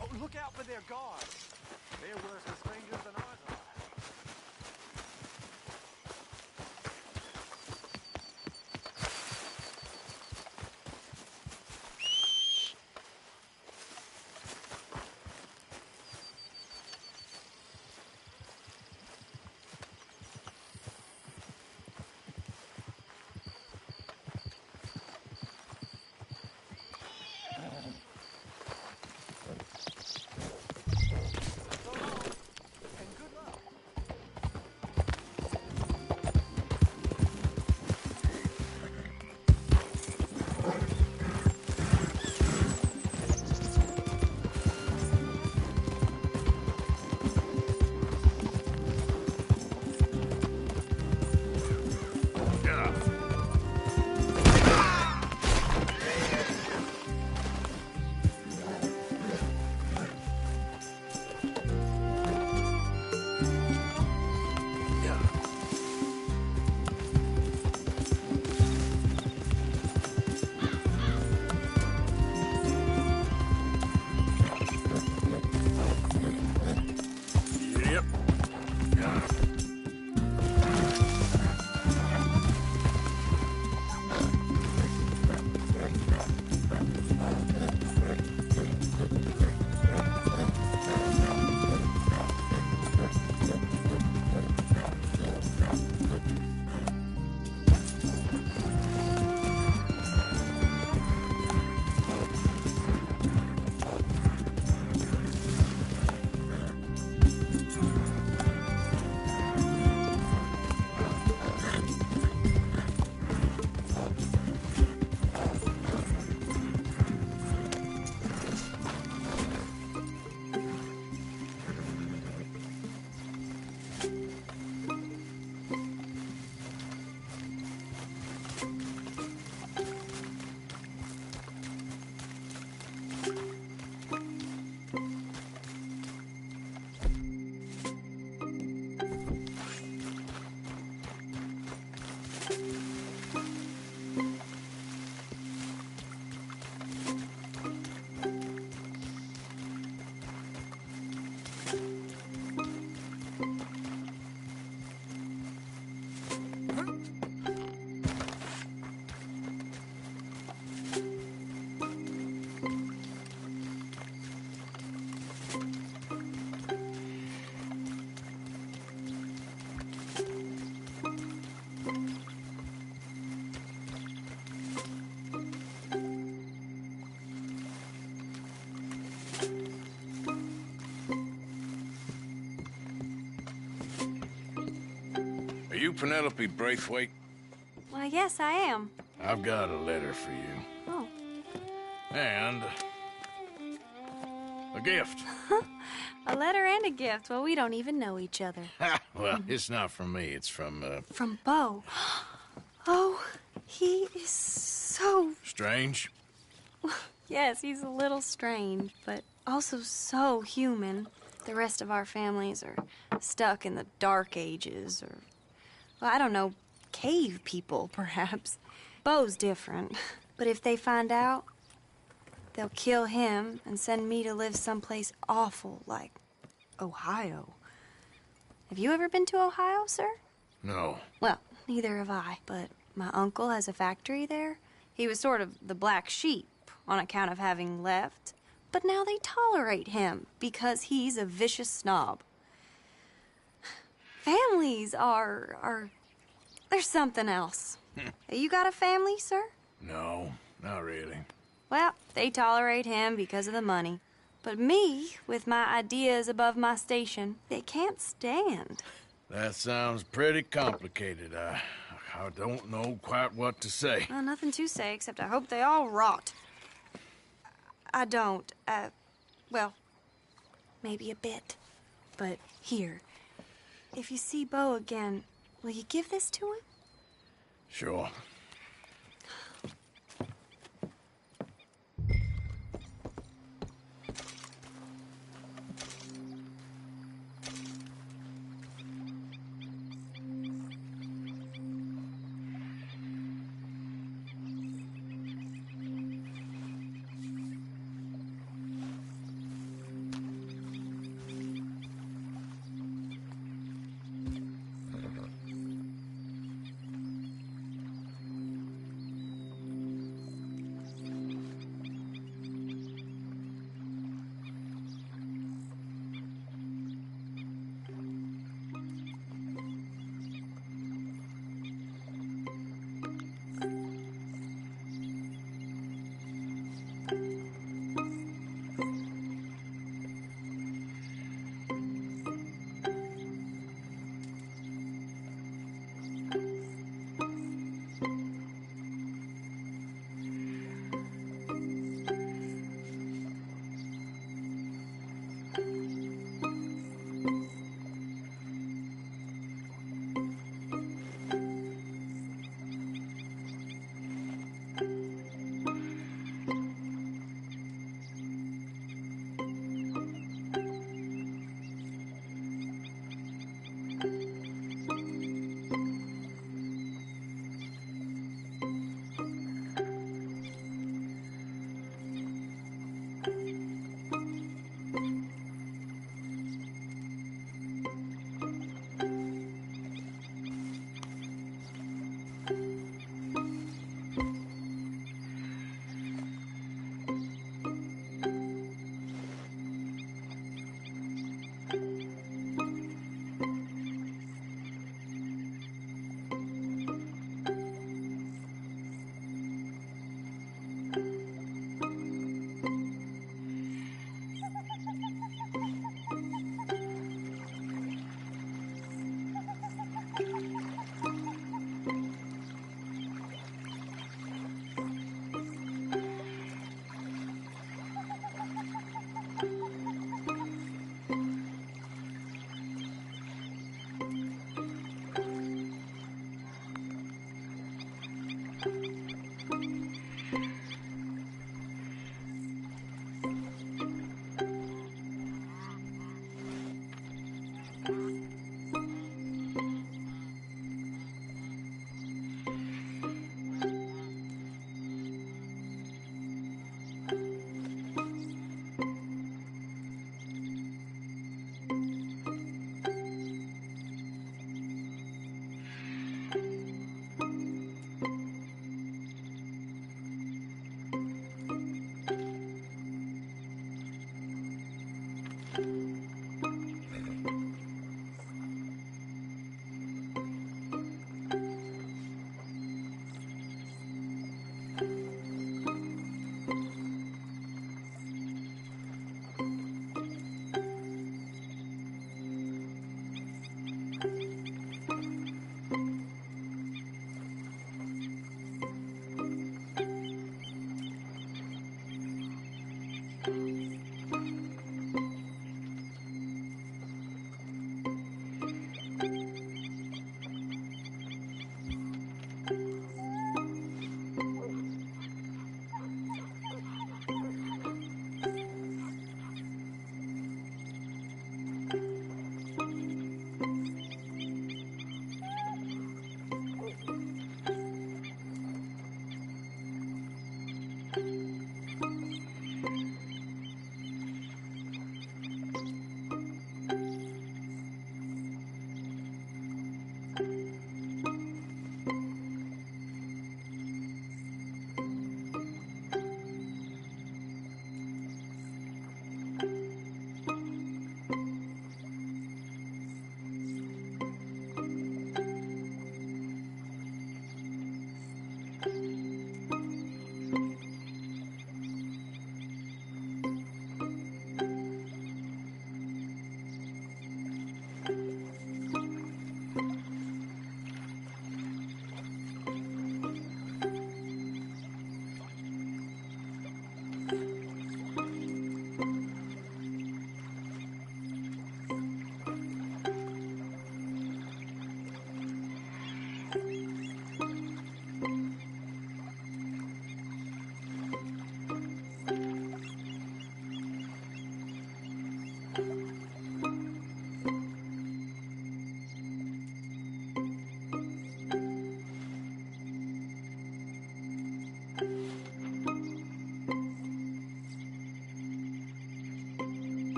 Speaker 13: Oh, look out for their guards. They're worse for strangers than ours are.
Speaker 3: Are you Penelope Braithwaite?
Speaker 15: Why, yes, I am.
Speaker 3: I've got a letter for you.
Speaker 15: Oh.
Speaker 3: And a gift.
Speaker 15: A letter and a gift. Well, we don't even know each other.
Speaker 3: Well, it's not from me. It's from,
Speaker 15: From Beau. Oh, he is so...
Speaker 3: Strange?
Speaker 15: Yes, he's a little strange, but also so human. The rest of our families are stuck in the Dark Ages, or, well, I don't know, cave people, perhaps. Beau's different. But if they find out, they'll kill him and send me to live someplace awful like Ohio. Have you ever been to Ohio, sir?
Speaker 3: No.
Speaker 15: Well, neither have I, but my uncle has a factory there. He was sort of the black sheep on account of having left, but now they tolerate him because he's a vicious snob. Families are there's something else. You got a family, sir?
Speaker 3: No, not really.
Speaker 15: Well, they tolerate him because of the money. But me, with my ideas above my station, they can't stand.
Speaker 3: That sounds pretty complicated. I don't know quite what to say.
Speaker 15: Well, nothing to say, except I hope they all rot. I don't, well, maybe a bit. But here, if you see Beau again, will you give this to him?
Speaker 3: Sure.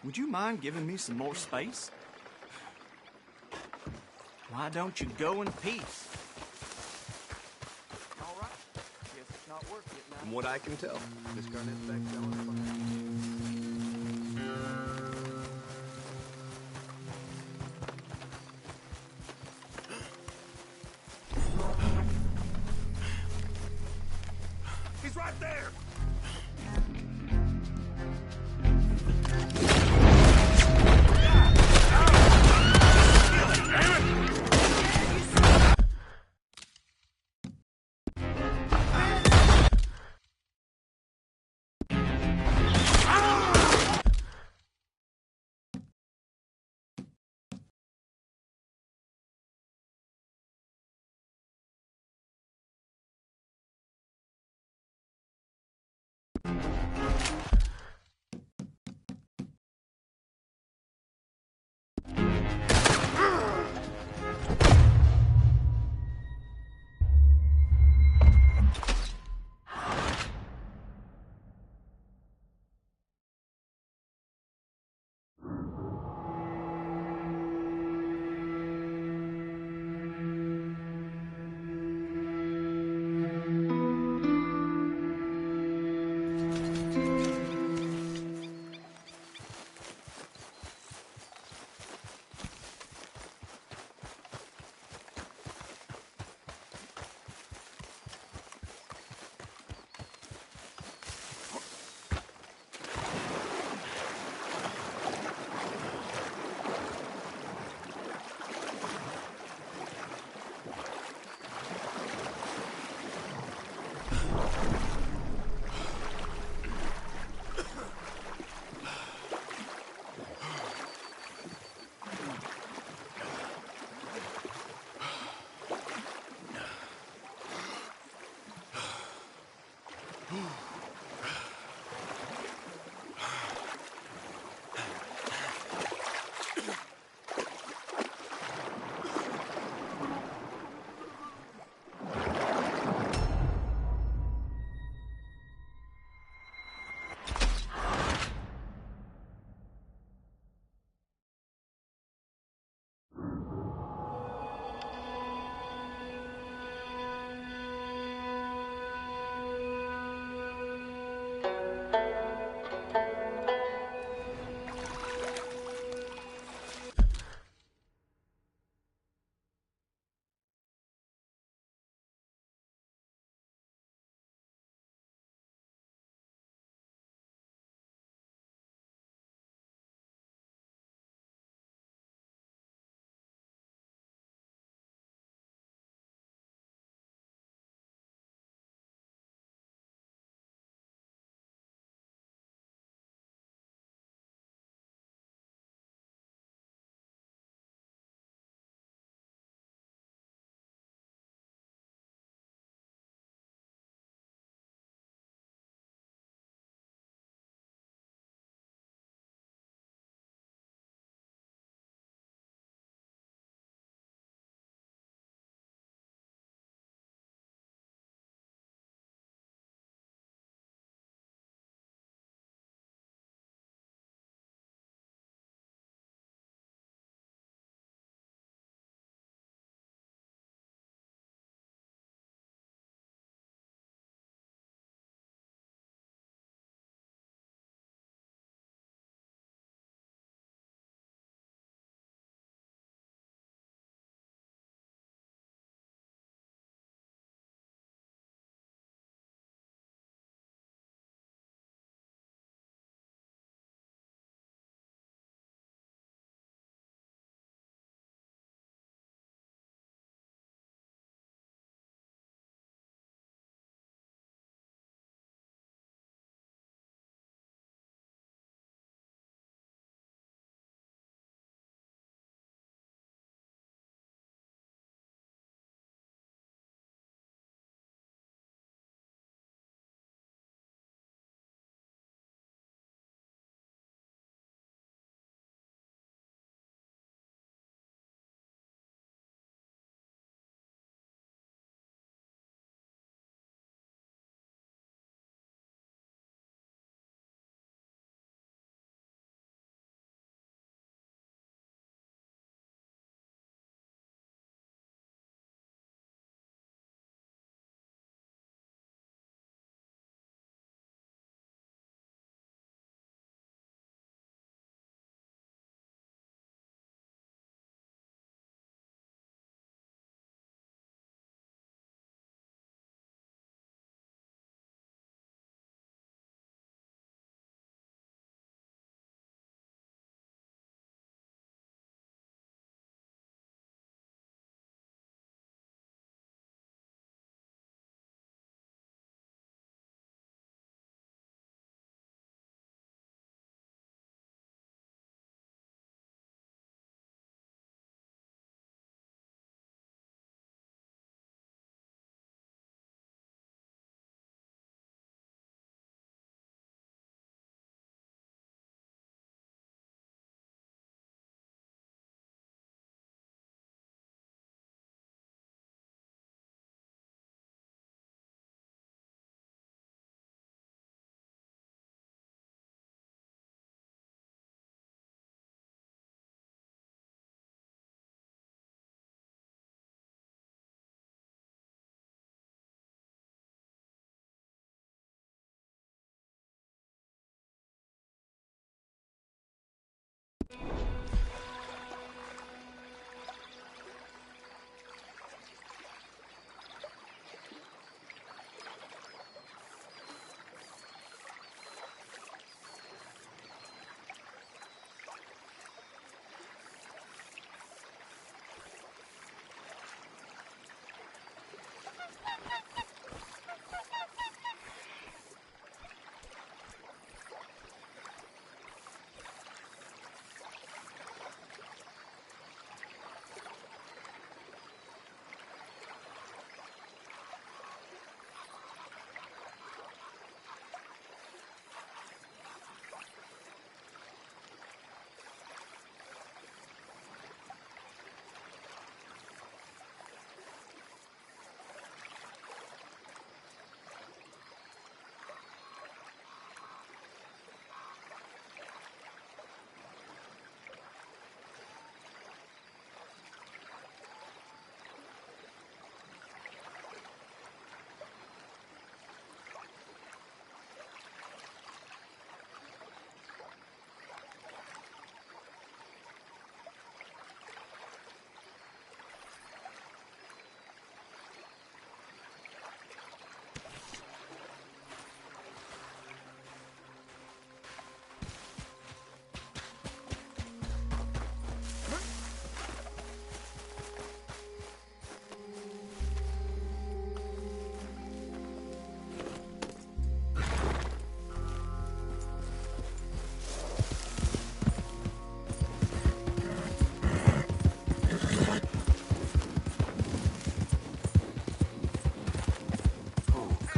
Speaker 16: would you mind giving me some more space? Why don't you go in peace?
Speaker 5: All right. Guess it's not worth it now. From what I can tell, this Garnett's back selling
Speaker 1: He's right there!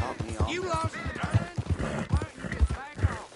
Speaker 11: Knock me off.
Speaker 3: You lost the turn? Why don't you get back off?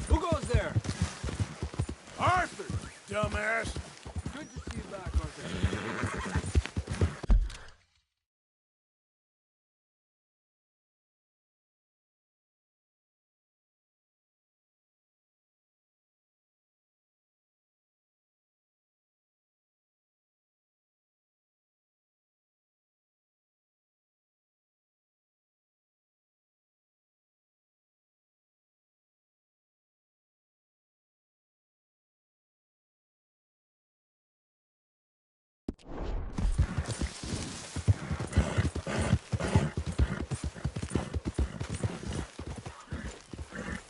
Speaker 3: Who goes there? Arthur, dumbass. Good to see you back, Arthur.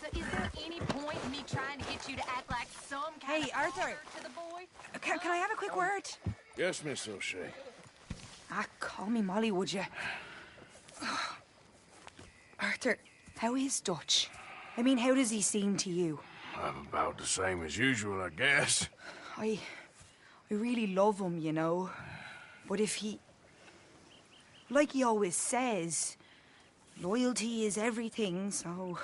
Speaker 17: So is there any point in me trying to get you to act like some kind
Speaker 2: Hey,
Speaker 17: of
Speaker 2: Arthur.
Speaker 17: father to the boy?
Speaker 2: Can I have a quick word?
Speaker 3: Yes, Miss O'Shea.
Speaker 2: Call me Molly, would you? Arthur, how is Dutch? I mean, how does he seem to you?
Speaker 3: I'm about the same as usual, I guess.
Speaker 2: I really love him, you know. But if he... Like he always says, loyalty is everything, so...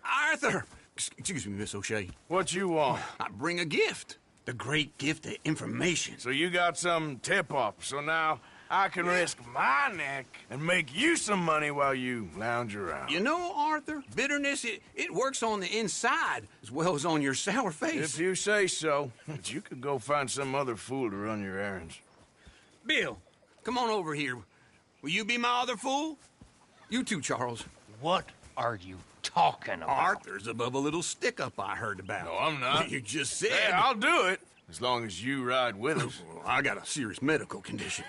Speaker 11: Arthur! Excuse me, Miss O'Shea.
Speaker 3: What you want?
Speaker 11: I bring a gift. The great gift of information.
Speaker 3: So you got some tip-off, so now I can risk my neck and make you some money while you lounge around.
Speaker 11: You know, Arthur, bitterness, it works on the inside as well as on your sour face.
Speaker 3: If you say so. But you could go find some other fool to run your errands.
Speaker 11: Bill, come on over here. Will you be my other fool? You too, Charles.
Speaker 18: What are you talking about?
Speaker 11: Arthur's above a little stick-up I heard about.
Speaker 3: No, I'm not.
Speaker 11: You just said...
Speaker 3: Hey, I'll do it, as long as you ride with us.
Speaker 11: I got a serious medical condition.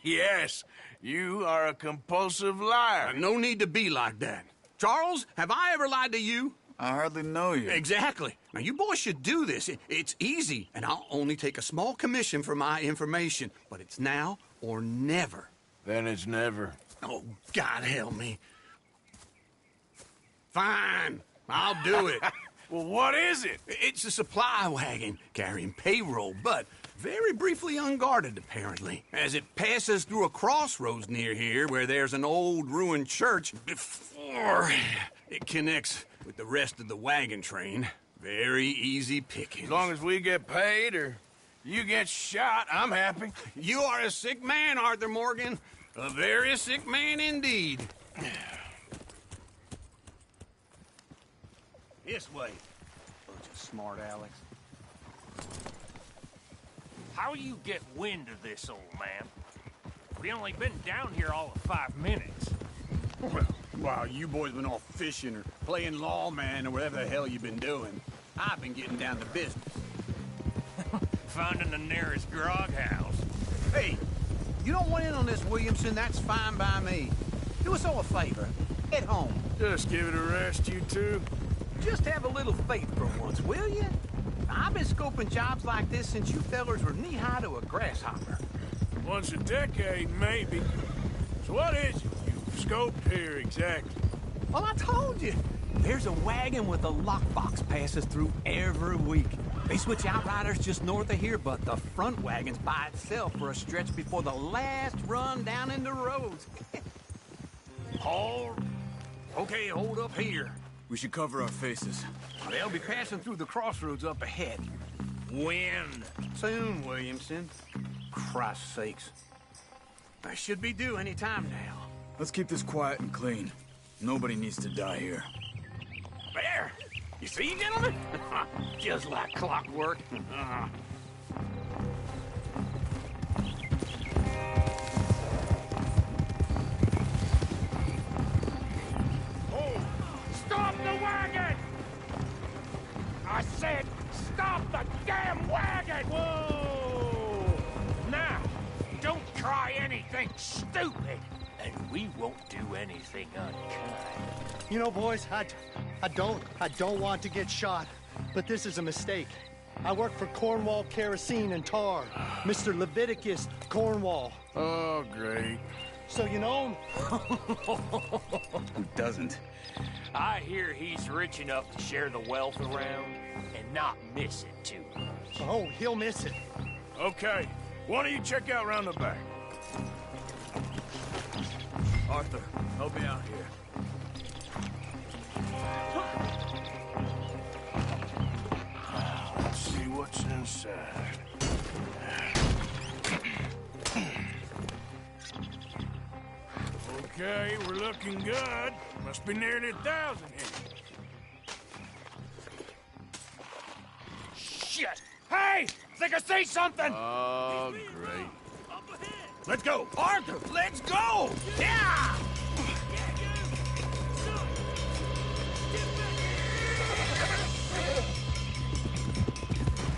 Speaker 3: Yes, you are a compulsive liar.
Speaker 11: No need to be like that. Charles, have I ever lied to you?
Speaker 4: I hardly know you.
Speaker 11: Exactly. Now, you boys should do this. It's easy, and I'll only take a small commission for my information. But it's now or never.
Speaker 3: Then it's never.
Speaker 11: Oh, God help me. Fine. I'll do it.
Speaker 3: Well, what is it?
Speaker 11: It's a supply wagon carrying payroll, but very briefly unguarded, apparently, as it passes through a crossroads near here where there's an old ruined church before it connects with the rest of the wagon train. Very easy picking.
Speaker 3: As long as we get paid or you get shot, I'm happy.
Speaker 11: You are a sick man, Arthur Morgan. A very sick man indeed.
Speaker 18: This way. Bunch of smart Alex. How you get wind of this, old man? We only been down here all of 5 minutes.
Speaker 11: Well, while you boys been off fishing or playing lawman or whatever the hell you've been doing, I've been getting down to business.
Speaker 18: Finding the nearest grog house.
Speaker 11: Hey, you don't want in on this, Williamson, that's fine by me. Do us all a favor. Head home.
Speaker 3: Just give it a rest, you two.
Speaker 11: Just have a little faith for once, will you? I've been scoping jobs like this since you fellers were knee-high to a grasshopper.
Speaker 3: Once a decade, maybe. So what is it you've scoped here exactly?
Speaker 11: Well, I told you. There's a wagon with a lockbox passes through every week. They switch outriders just north of here, but the front wagon's by itself for a stretch before the last run down into roads.
Speaker 18: Hold
Speaker 11: Okay, hold up here.
Speaker 16: We should cover our faces.
Speaker 11: They'll be passing through the crossroads up ahead.
Speaker 3: When?
Speaker 11: Soon, Williamson. Christ's sakes. I should be due any time now.
Speaker 16: Let's keep this quiet and clean. Nobody needs to die here.
Speaker 11: There! You see, gentlemen? Just like clockwork.
Speaker 18: Stop the wagon! I said, stop the damn wagon! Whoa! Now, don't try anything stupid, and we won't do anything unkind.
Speaker 19: You know, boys, I don't want to get shot, but this is a mistake. I work for Cornwall Kerosene and Tar, Mr. Leviticus Cornwall.
Speaker 3: Oh, great.
Speaker 19: So you know him?
Speaker 16: Who doesn't?
Speaker 18: I hear he's rich enough to share the wealth around and not miss it too much.
Speaker 19: Oh, he'll miss it.
Speaker 3: Okay, why don't you check out round the back?
Speaker 16: Arthur, help me out here.
Speaker 3: Let's see what's inside. Okay, we're looking good. Must be nearly 1,000 here.
Speaker 18: Shit! Hey! Think I see something!
Speaker 3: Oh, great.
Speaker 11: Let's go! Arthur, let's go! Yeah!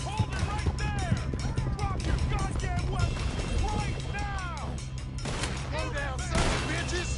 Speaker 18: Hold it right there! Drop your goddamn weapon right now!
Speaker 10: Slow down, son of bitches!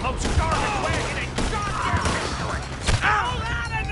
Speaker 18: Most garbage wagon in goddamn history! Out of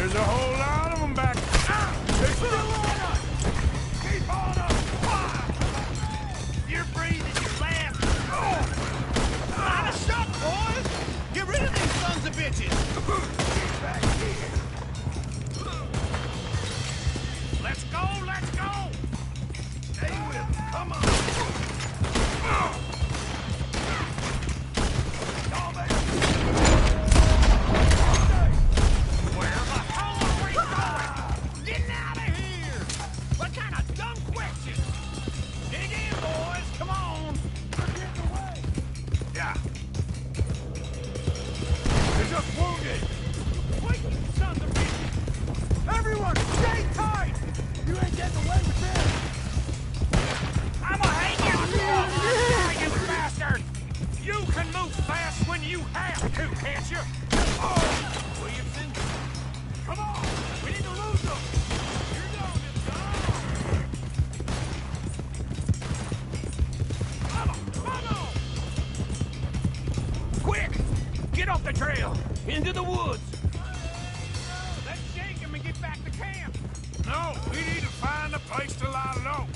Speaker 3: There's a whole lot of them back. They're still on us! Keep on us!
Speaker 18: You're breathing your last.
Speaker 5: Line a shot, boys! Get rid of these sons of bitches!
Speaker 18: Get back here. Let's go, let's go! Stay with them, come on! Where the hell are we going? Getting out of here! What kind of dumb question? Dig in, boys, come on! We're getting away!
Speaker 3: Yeah. They're just wounded!
Speaker 18: Wait, sons of bitches! Everyone, stay tight! You ain't getting away with this! I'ma hang you! You bastard! You can move fast when you have to, can't you? Oh, Williamson! Come on! We need to lose them! You're going to Come on! Quick! Get off the trail! Into the woods! Let's shake him and get back to camp!
Speaker 3: No, we need to find a place to lie low.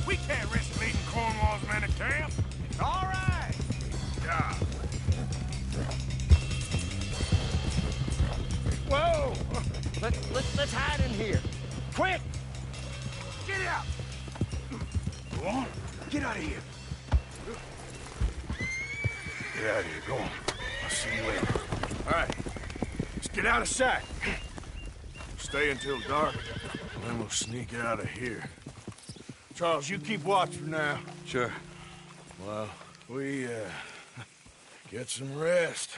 Speaker 3: We can't risk leaving Cornwall's men at camp.
Speaker 18: All right!
Speaker 3: Yeah.
Speaker 18: Whoa! Let's hide in here. Quick! Get out!
Speaker 3: Go on.
Speaker 18: Get out of here.
Speaker 3: Get out of here. Go on. I'll see you later. All right. Let's get out of sight. Stay until dark, and then we'll sneak out of here. Charles, you keep watch for now.
Speaker 16: Sure.
Speaker 3: Well, we, get some rest.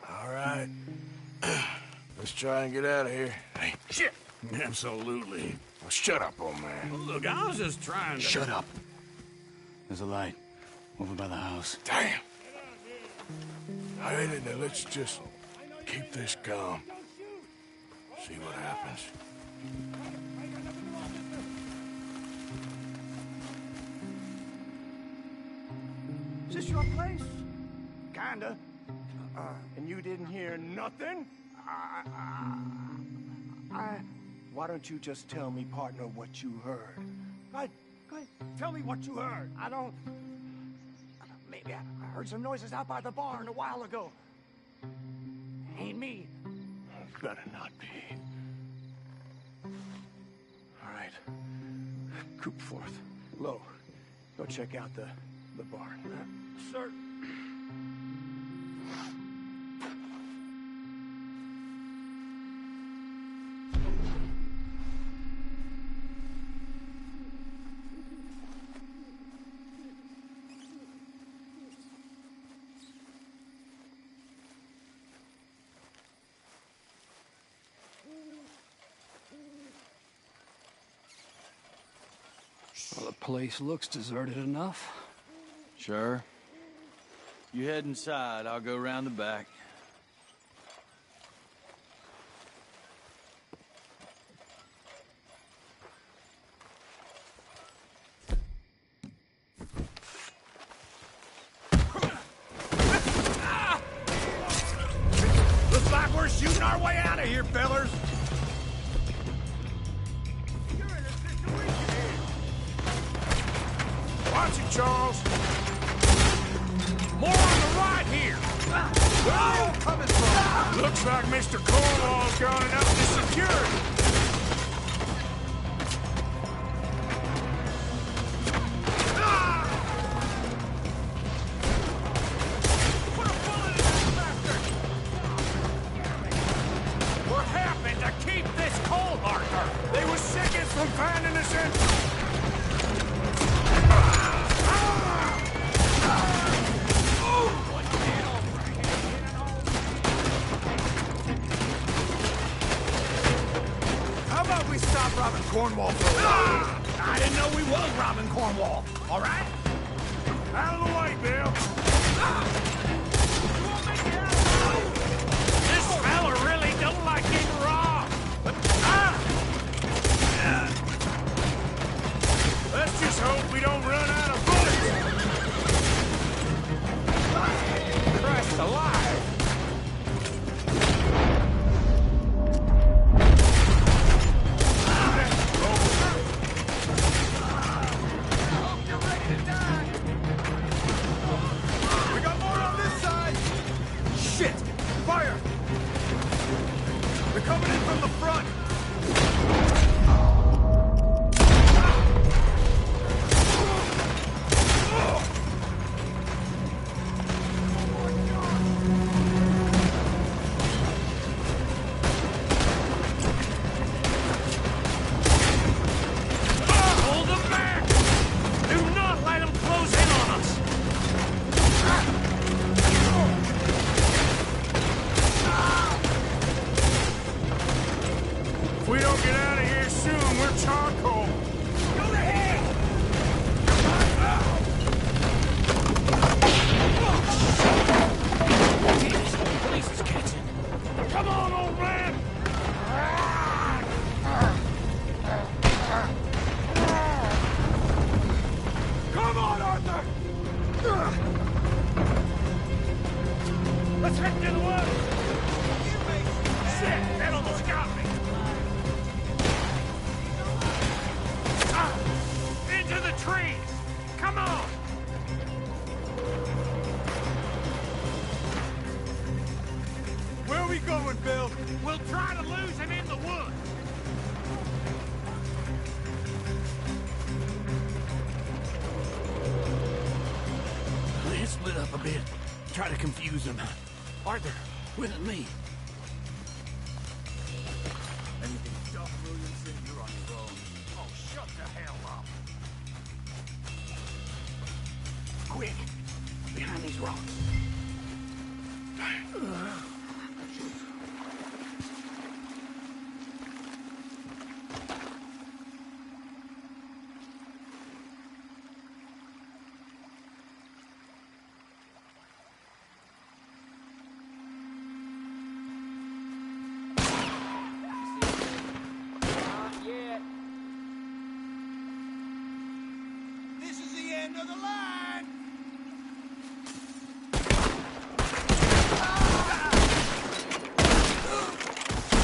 Speaker 3: All right. Let's try and get out of here. Hey, shit! Absolutely. Well, shut up, old man.
Speaker 11: Look, I was just trying to...
Speaker 16: Shut up. There's a light over by the house.
Speaker 3: Damn. All right, now let's just keep this calm. See what happens.
Speaker 18: Is this your place? Kinda. And you didn't hear nothing? Why don't you just tell me, partner, what you heard? Go ahead, tell me what you heard. Maybe I heard some noises out by the barn a while ago. Ain't me.
Speaker 3: Better not be.
Speaker 18: All right. Coop forth. Low. Go check out the barn. Sir.
Speaker 16: Well, the place looks deserted enough. Sure. You head inside, I'll go round the back.
Speaker 18: Looks like we're shooting our way out of here, fellers.
Speaker 3: Watch it, Charles.
Speaker 18: More on the right here. Where are you coming from?
Speaker 3: Looks like Mr. Cornwall's gone and up to security.
Speaker 18: Put a bullet in this bastard. What happened to keep this cold, Arthur?
Speaker 3: They were seconds from finding us in.
Speaker 18: How about we stop robbing Cornwall for a while? I didn't know we was robbing Cornwall. All right?
Speaker 3: Out of the way, Bill.
Speaker 18: This fella really don't like getting robbed. Let's head to the woods! Shit, that almost got me! Into the trees! Come on!
Speaker 3: Where are we going, Bill?
Speaker 18: We'll try to lose him in the woods!
Speaker 11: Let's split up a bit. Try to confuse them. Arthur, with me.
Speaker 18: And you can dump Williamson, you're on your own. Oh, shut the hell up!
Speaker 11: Quick! Behind these rocks.
Speaker 18: This is the end of the line!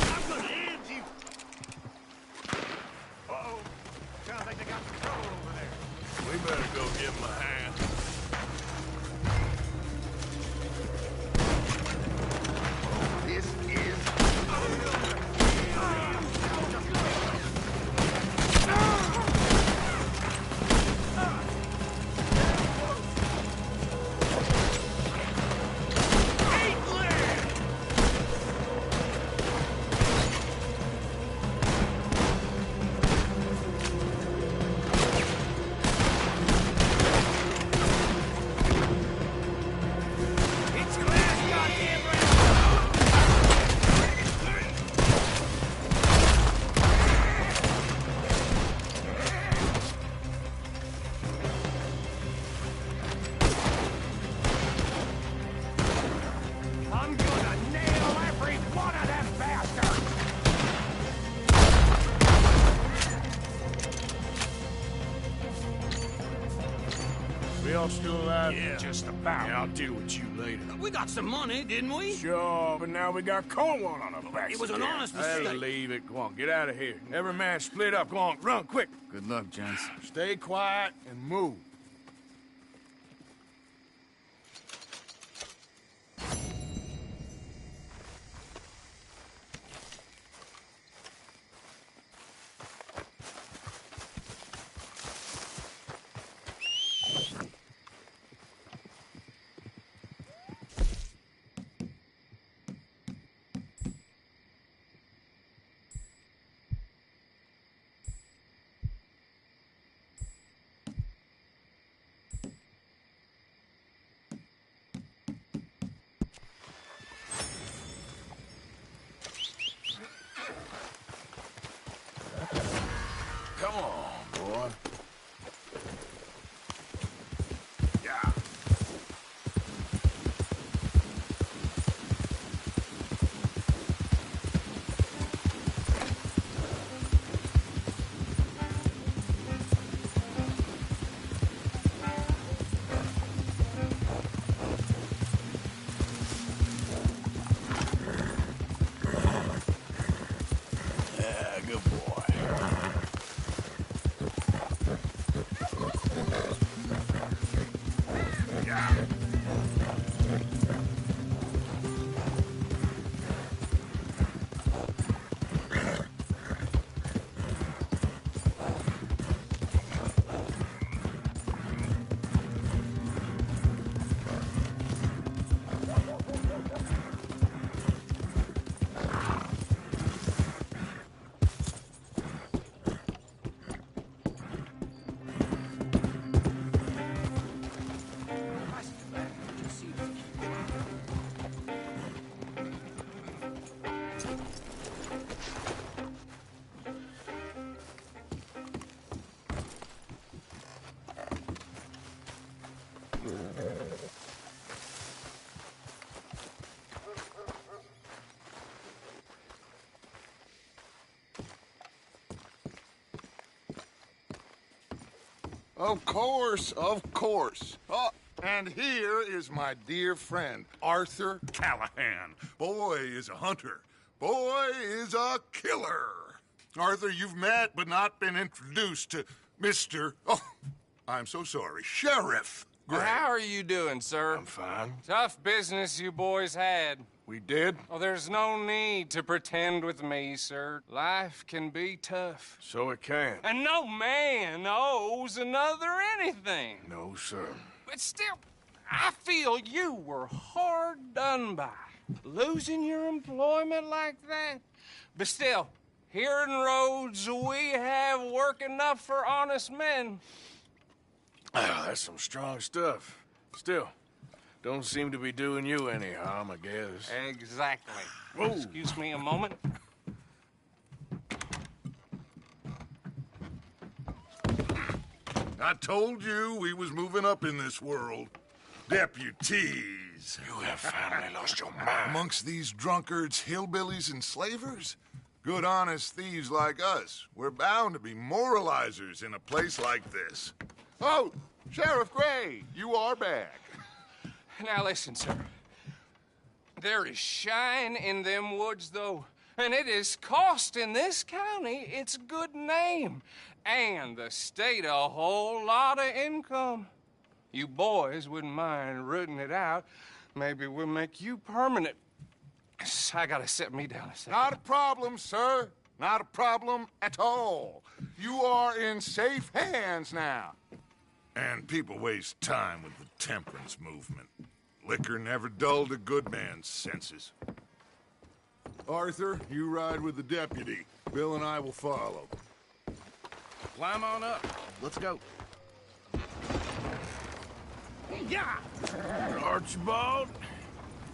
Speaker 18: I'm gonna end you! Uh-oh. Sounds like they got some trouble over there.
Speaker 3: We better go give him a hand.
Speaker 7: This is...
Speaker 18: I'm gonna nail every one of them bastards!
Speaker 3: We all still alive?
Speaker 11: Yeah.
Speaker 3: Just about. Yeah, I'll deal with you later.
Speaker 11: We got some money, didn't we?
Speaker 3: Sure, but now we got Cornwall on our backs.
Speaker 11: It was an honest
Speaker 3: Hey,
Speaker 11: mistake.
Speaker 3: leave it. Go on, get out of here. Every man split up. Go on, run, quick.
Speaker 7: Good luck, gents.
Speaker 3: Stay quiet and move. Come on, boy. Yeah. Yeah, good boy.
Speaker 7: Of course, of course. Oh,
Speaker 8: And here is my dear friend, Arthur Callahan. Boy is a hunter. Boy is a killer. Arthur, you've met but not been introduced to Mr. Oh, I'm so sorry, Sheriff Gray.
Speaker 9: How are you doing, sir?
Speaker 3: I'm fine.
Speaker 9: Tough business you boys had.
Speaker 3: We did?
Speaker 9: Oh, there's no need to pretend with me, sir. Life can be tough.
Speaker 3: So it can.
Speaker 9: And no man owes another anything.
Speaker 3: No, sir.
Speaker 9: But still, I feel you were hard done by. Losing your employment like that. But still, here in Rhodes, we have work enough for honest men.
Speaker 3: Oh, that's some strong stuff. Still, don't seem to be doing you any harm, I guess.
Speaker 9: Exactly.
Speaker 3: Whoa.
Speaker 9: Excuse me a moment.
Speaker 8: I told you we was moving up in this world. Deputies.
Speaker 3: You have finally lost your mind.
Speaker 8: Amongst these drunkards, hillbillies, and slavers? Good, honest thieves like us. We're bound to be moralizers in a place like this. Oh, Sheriff Gray, you are back.
Speaker 9: Now listen, sir. There is shine in them woods, though, and it is costing this county its good name and the state a whole lot of income. You boys wouldn't mind rooting it out. Maybe we'll make you permanent. I gotta sit me down a second.
Speaker 8: Not a problem, sir. Not a problem at all. You are in safe hands now. And people waste time with the temperance movement. Liquor never dulled a good man's senses. Arthur, you ride with the deputy. Bill and I will follow.
Speaker 5: Climb on up. Let's go.
Speaker 3: Yeah! Archibald?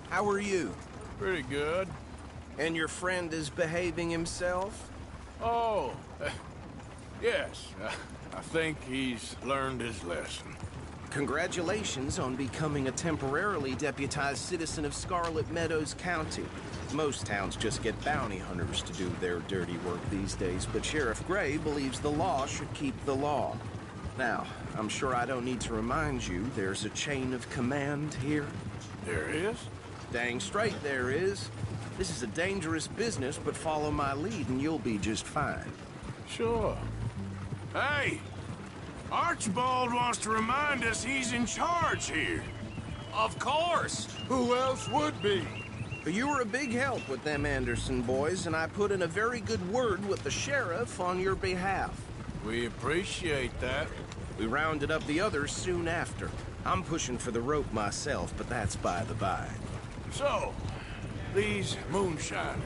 Speaker 5: How are you?
Speaker 3: Pretty good.
Speaker 5: And your friend is behaving himself?
Speaker 3: Oh, yes. I think he's learned his lesson.
Speaker 5: Congratulations on becoming a temporarily deputized citizen of Scarlet Meadows County. Most towns just get bounty hunters to do their dirty work these days, but Sheriff Gray believes the law should keep the law. Now, I'm sure I don't need to remind you there's a chain of command here.
Speaker 3: There is?
Speaker 5: Dang straight there is. This is a dangerous business, but follow my lead and you'll be just fine.
Speaker 3: Sure. Hey! Archibald wants to remind us he's in charge here.
Speaker 9: Of course.
Speaker 8: Who else would be?
Speaker 5: You were a big help with them Anderson boys, and I put in a very good word with the sheriff on your behalf.
Speaker 3: We appreciate that.
Speaker 5: We rounded up the others soon after. I'm pushing for the rope myself, but that's by the by.
Speaker 3: So, these moonshiners.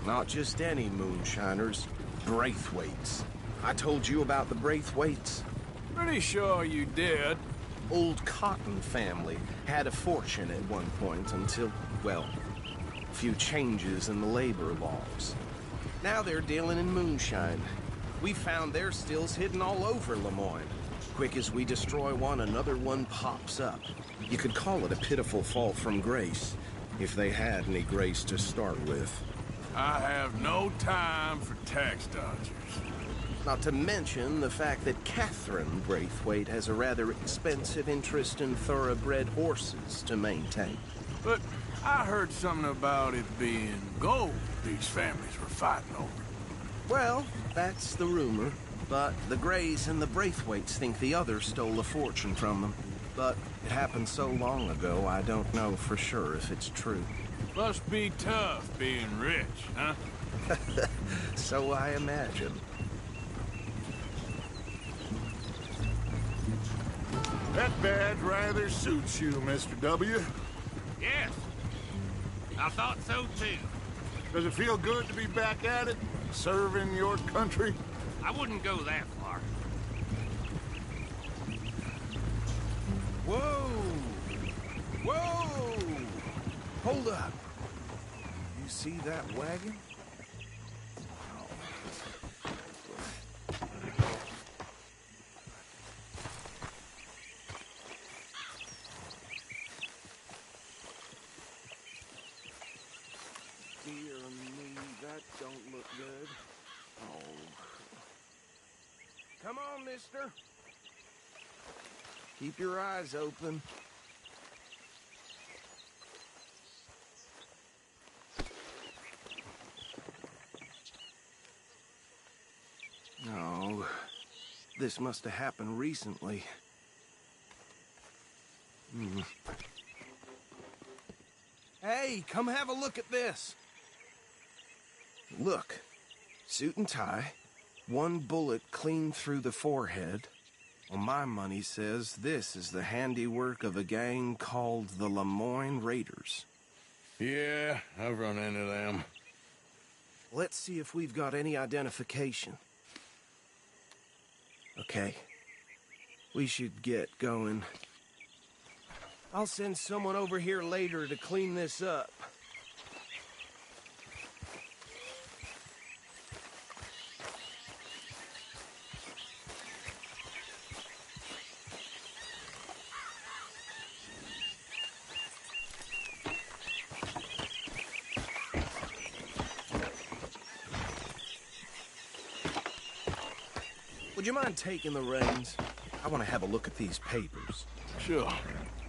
Speaker 5: Not just any moonshiners, Braithwaites. I told you about the Braithwaites.
Speaker 3: Pretty sure you did.
Speaker 5: Old Cotton family had a fortune at one point until, well, a few changes in the labor laws. Now they're dealing in moonshine. We found their stills hidden all over Lemoyne. Quick as we destroy one, another one pops up. You could call it a pitiful fall from grace, if they had any grace to start with.
Speaker 3: I have no time for tax dodgers.
Speaker 5: Not to mention the fact that Catherine Braithwaite has a rather expensive interest in thoroughbred horses to maintain.
Speaker 3: But I heard something about it being gold these families were fighting over.
Speaker 5: Well, that's the rumor. But the Grays and the Braithwaites think the others stole a fortune from them. But it happened so long ago, I don't know for sure if it's true.
Speaker 3: Must be tough being rich, huh?
Speaker 5: So I imagine.
Speaker 8: That badge rather suits you, Mr. W.
Speaker 18: Yes. I thought so, too.
Speaker 8: Does it feel good to be back at it? Serving your country?
Speaker 18: I wouldn't go that far.
Speaker 5: Whoa! Whoa! Hold up. You see that wagon? Dear me, that don't look good. Oh. Come on, mister. Keep your eyes open. Oh, this must have happened recently. Hey, come have a look at this. Look, suit and tie, one bullet clean through the forehead. Well, my money says this is the handiwork of a gang called the Lemoyne Raiders.
Speaker 3: Yeah, I've run into them.
Speaker 5: Let's see if we've got any identification. Okay. We should get going. I'll send someone over here later to clean this up. Would you mind taking the reins? I want to have a look at these papers.
Speaker 3: Sure.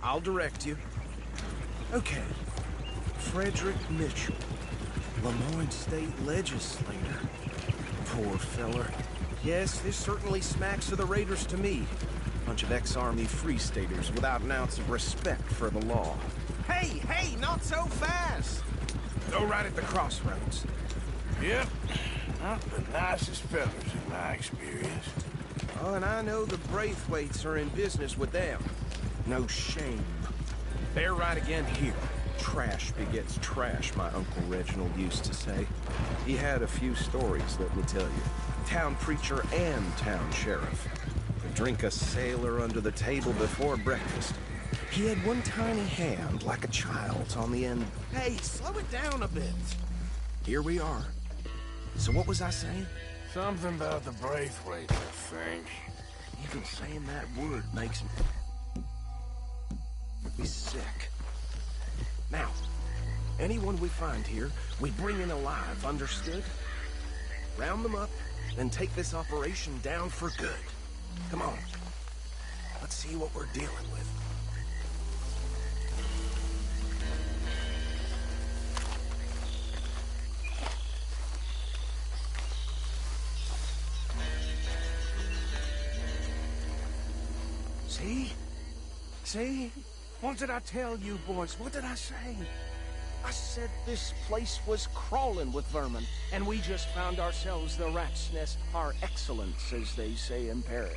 Speaker 5: I'll direct you. Okay. Frederick Mitchell, Lemoyne State Legislator. Poor feller. Yes, this certainly smacks of the Raiders to me. Bunch of ex-Army Free Staters without an ounce of respect for the law. Hey, hey, not so fast! Go right at the crossroads.
Speaker 3: Yep. Not the nicest fellas in my experience.
Speaker 5: Oh, and I know the Braithwaites are in business with them. No shame. They're right again here. Trash begets trash, my Uncle Reginald used to say. He had a few stories, let me tell you. Town preacher and town sheriff. Could drink a sailor under the table before breakfast. He had one tiny hand, like a child's, on the end. Hey, slow it down a bit. Here we are. So what was I saying?
Speaker 3: Something about the Braithwaite, I think.
Speaker 5: Even saying that word makes me sick. Now, anyone we find here, we bring in alive, understood? Round them up, then take this operation down for good. Come on. Let's see what we're dealing with. See? See? What did I tell you, boys? What did I say? I said this place was crawling with vermin, and we just found ourselves the rat's nest par excellence, as they say in Paris.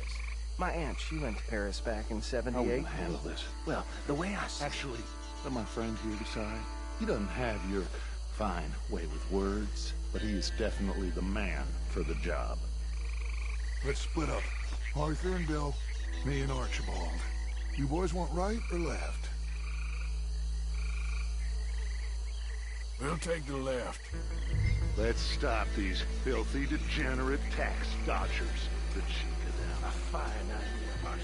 Speaker 5: My aunt, she went to Paris back in '78.
Speaker 8: I will handle this.
Speaker 5: Well, the way I...
Speaker 8: Actually, let my friend here decide. He doesn't have your fine way with words, but he is definitely the man for the job. Let's split up. Arthur and Bill, me and Archibald. You boys want right or left?
Speaker 3: We'll take the left.
Speaker 8: Let's stop these filthy, degenerate tax dodgers. The cheek of them. A fine idea.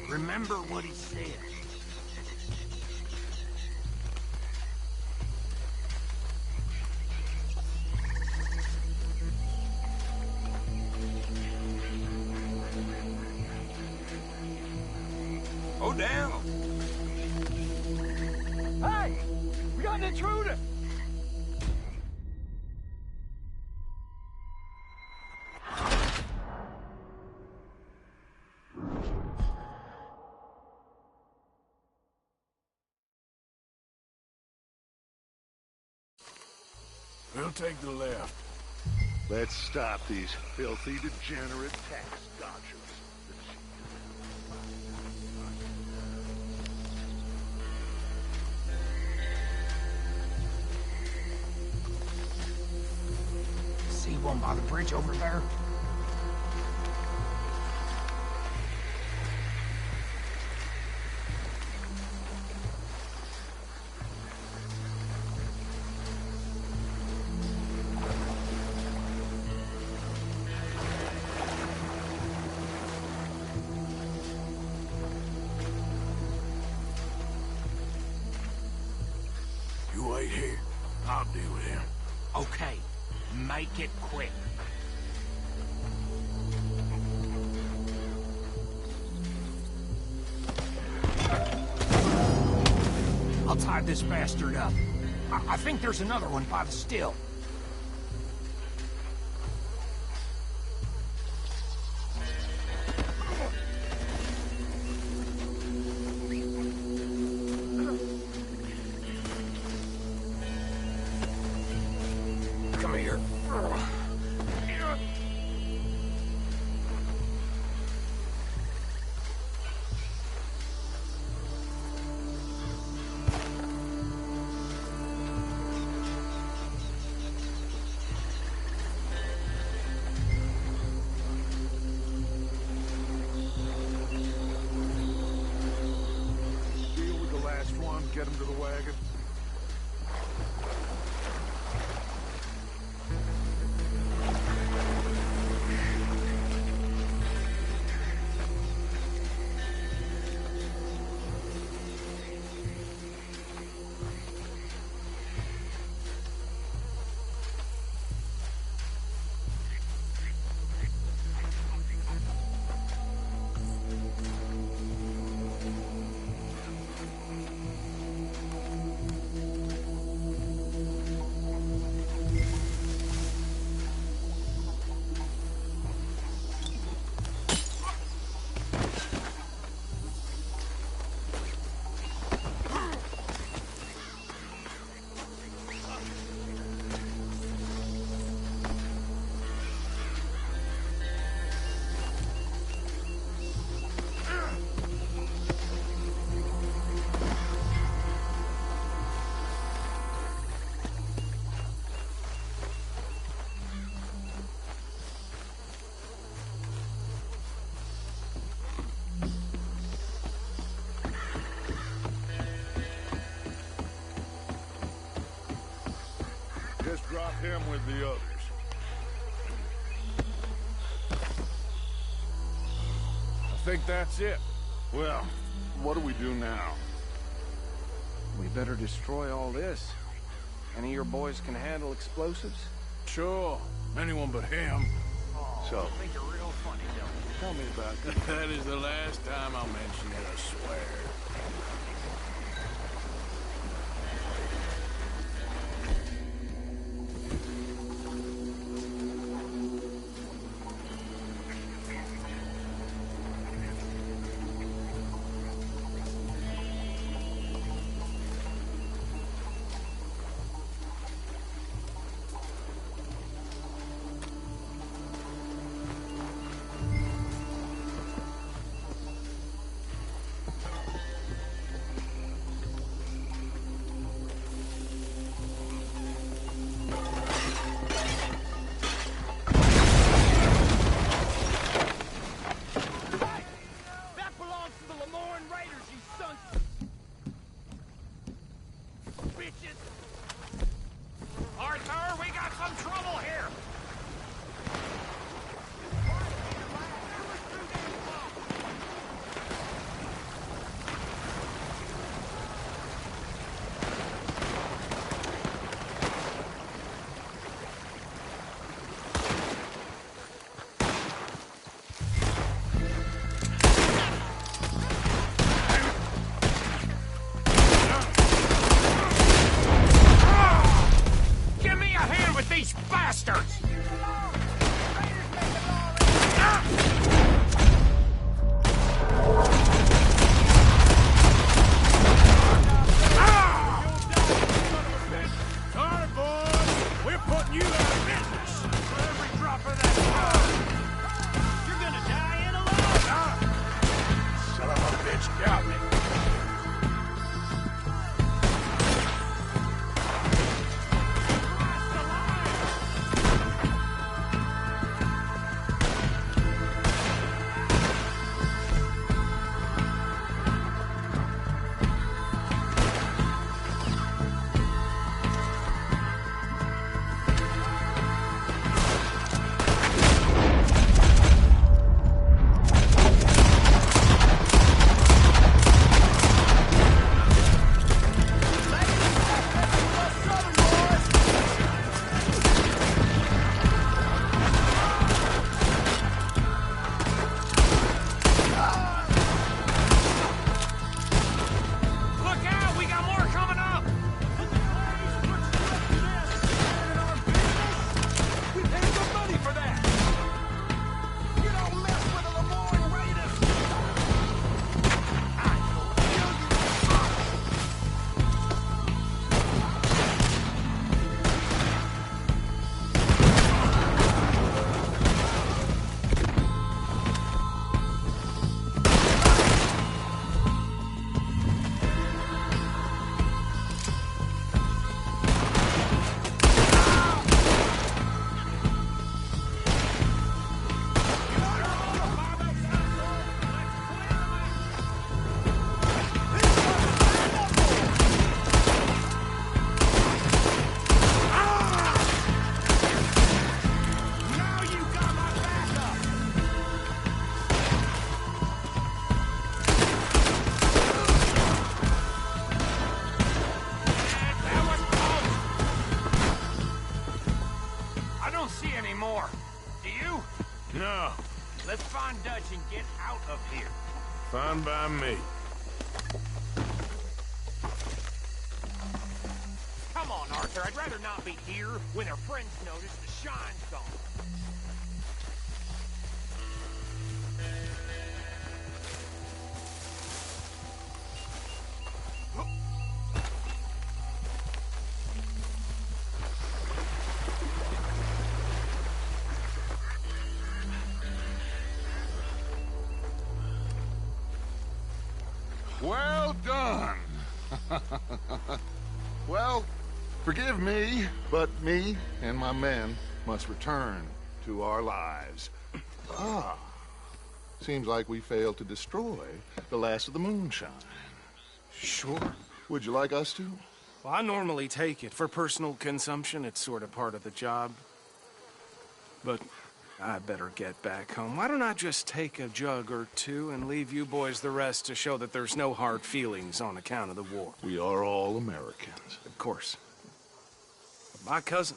Speaker 18: Remember what he said.
Speaker 11: Go down.
Speaker 18: Hey! We got an intruder!
Speaker 3: We'll take the left.
Speaker 8: Let's stop these filthy, degenerate tax dodgers.
Speaker 18: See one by the bridge over there?
Speaker 3: You wait here. I'll deal with him.
Speaker 18: Okay. Make it quick. I'll tie this bastard up. I think there's another one by the still. Come here.
Speaker 8: Deal with the last one, get him to the wagon. Just drop him with the others.
Speaker 3: I think that's it.
Speaker 8: Well, what do we do now?
Speaker 5: We better destroy all this. Any of your boys can handle explosives?
Speaker 3: Sure. Anyone but him.
Speaker 8: So,
Speaker 18: I think you're real funny, don't you?
Speaker 8: tell me about this.
Speaker 3: That is the last time I'll mention it, I swear. No.
Speaker 18: Let's find Dutch and get out of here.
Speaker 3: Fine by me.
Speaker 18: Come on, Arthur. I'd rather not be here when our friends notice the shine's gone.
Speaker 8: Well done. Well, forgive me, but me and my men must return to our lives. Ah, seems like we failed to destroy the last of the moonshine.
Speaker 5: Sure.
Speaker 8: Would you like us to?
Speaker 5: Well, I normally take it. For personal consumption, it's sort of part of the job. But I better get back home. Why don't I just take a jug or two and leave you boys the rest to show that there's no hard feelings on account of the war?
Speaker 8: We are all Americans.
Speaker 5: Of course. But my cousin,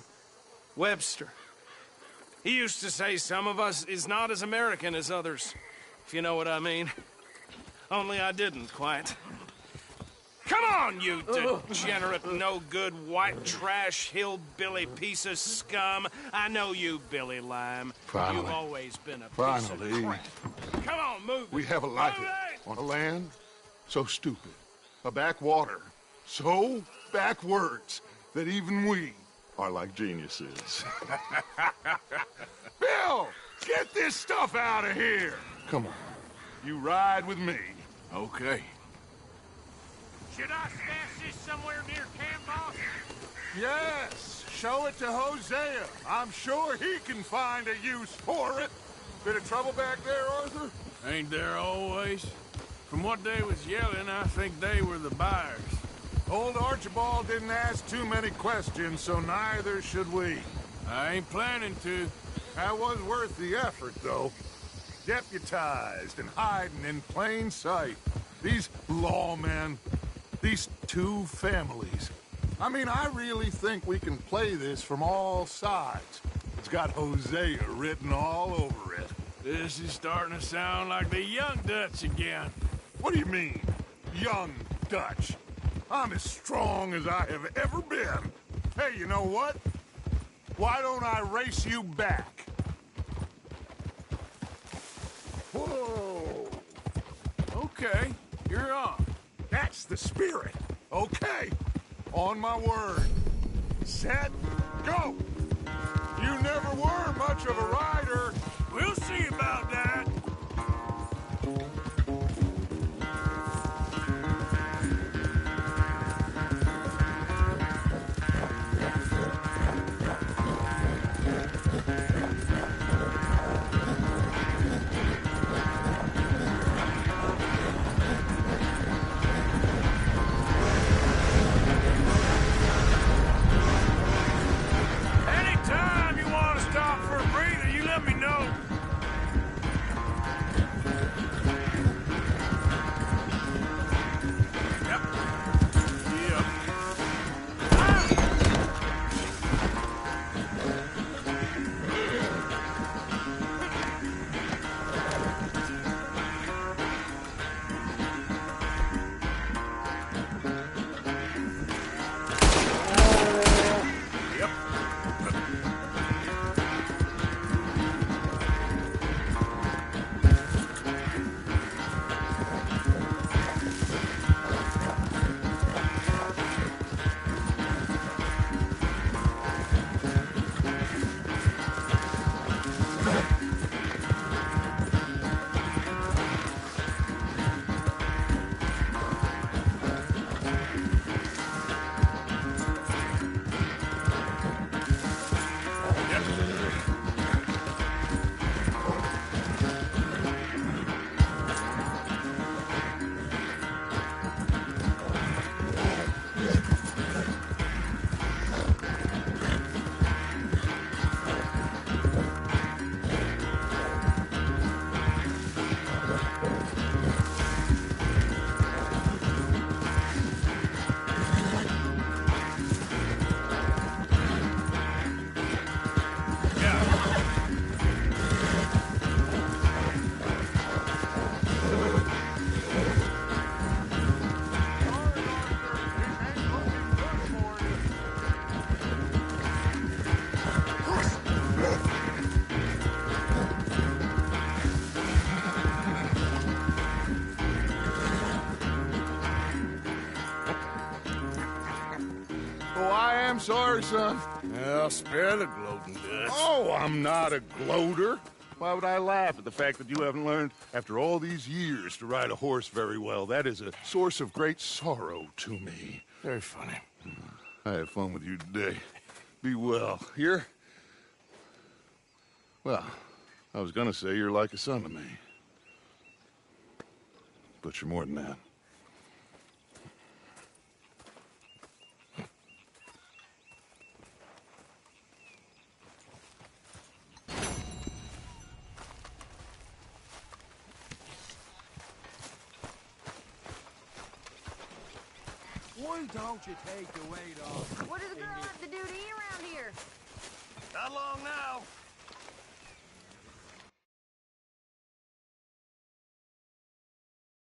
Speaker 5: Webster, he used to say some of us is not as American as others, if you know what I mean. Only I didn't quite. Come on, you degenerate, no-good, white trash, hillbilly piece of scum. I know you, Billy Lime.
Speaker 8: Finally.
Speaker 5: You've always been a piece of
Speaker 8: Finally.
Speaker 5: crap. Come on, move.
Speaker 8: We have a life on a land so stupid, a backwater so backwards that even we are like geniuses. Bill, get this stuff out of here. Come on, you ride with me.
Speaker 3: Okay.
Speaker 18: Should I stash this somewhere near camp, boss?
Speaker 8: Yes, show it to Hosea. I'm sure he can find a use for it. Bit of trouble back there, Arthur?
Speaker 3: Ain't there always? From what they was yelling, I think they were the buyers.
Speaker 8: Old Archibald didn't ask too many questions, so neither should we.
Speaker 3: I ain't planning to.
Speaker 8: That was worth the effort, though. Deputized and hiding in plain sight. These lawmen, these two families. I mean, I really think we can play this from all sides. It's got Hosea written all over it.
Speaker 3: This is starting to sound like the young Dutch again.
Speaker 8: What do you mean, young Dutch? I'm as strong as I have ever been. Hey, you know what? Why don't I race you back? Whoa!
Speaker 3: Okay, you're on.
Speaker 8: That's the spirit. Okay, on my word. Set, go! You never were much of a rider.
Speaker 3: We'll see about that.
Speaker 18: Anytime you want to stop for a breather, you let me know.
Speaker 8: sorry, son.
Speaker 3: Well, spare the gloating, Dutch.
Speaker 8: Oh, I'm not a gloater. Why would I laugh at the fact that you haven't learned, after all these years, to ride a horse very well? That is a source of great sorrow to me.
Speaker 3: Very funny.
Speaker 8: I had fun with you today. Be well. Here? Well, I was gonna say you're like a son to me. But you're more than that.
Speaker 18: Why don't you take the weight off?
Speaker 17: What does a girl have to do to eat around here?
Speaker 1: Not long now.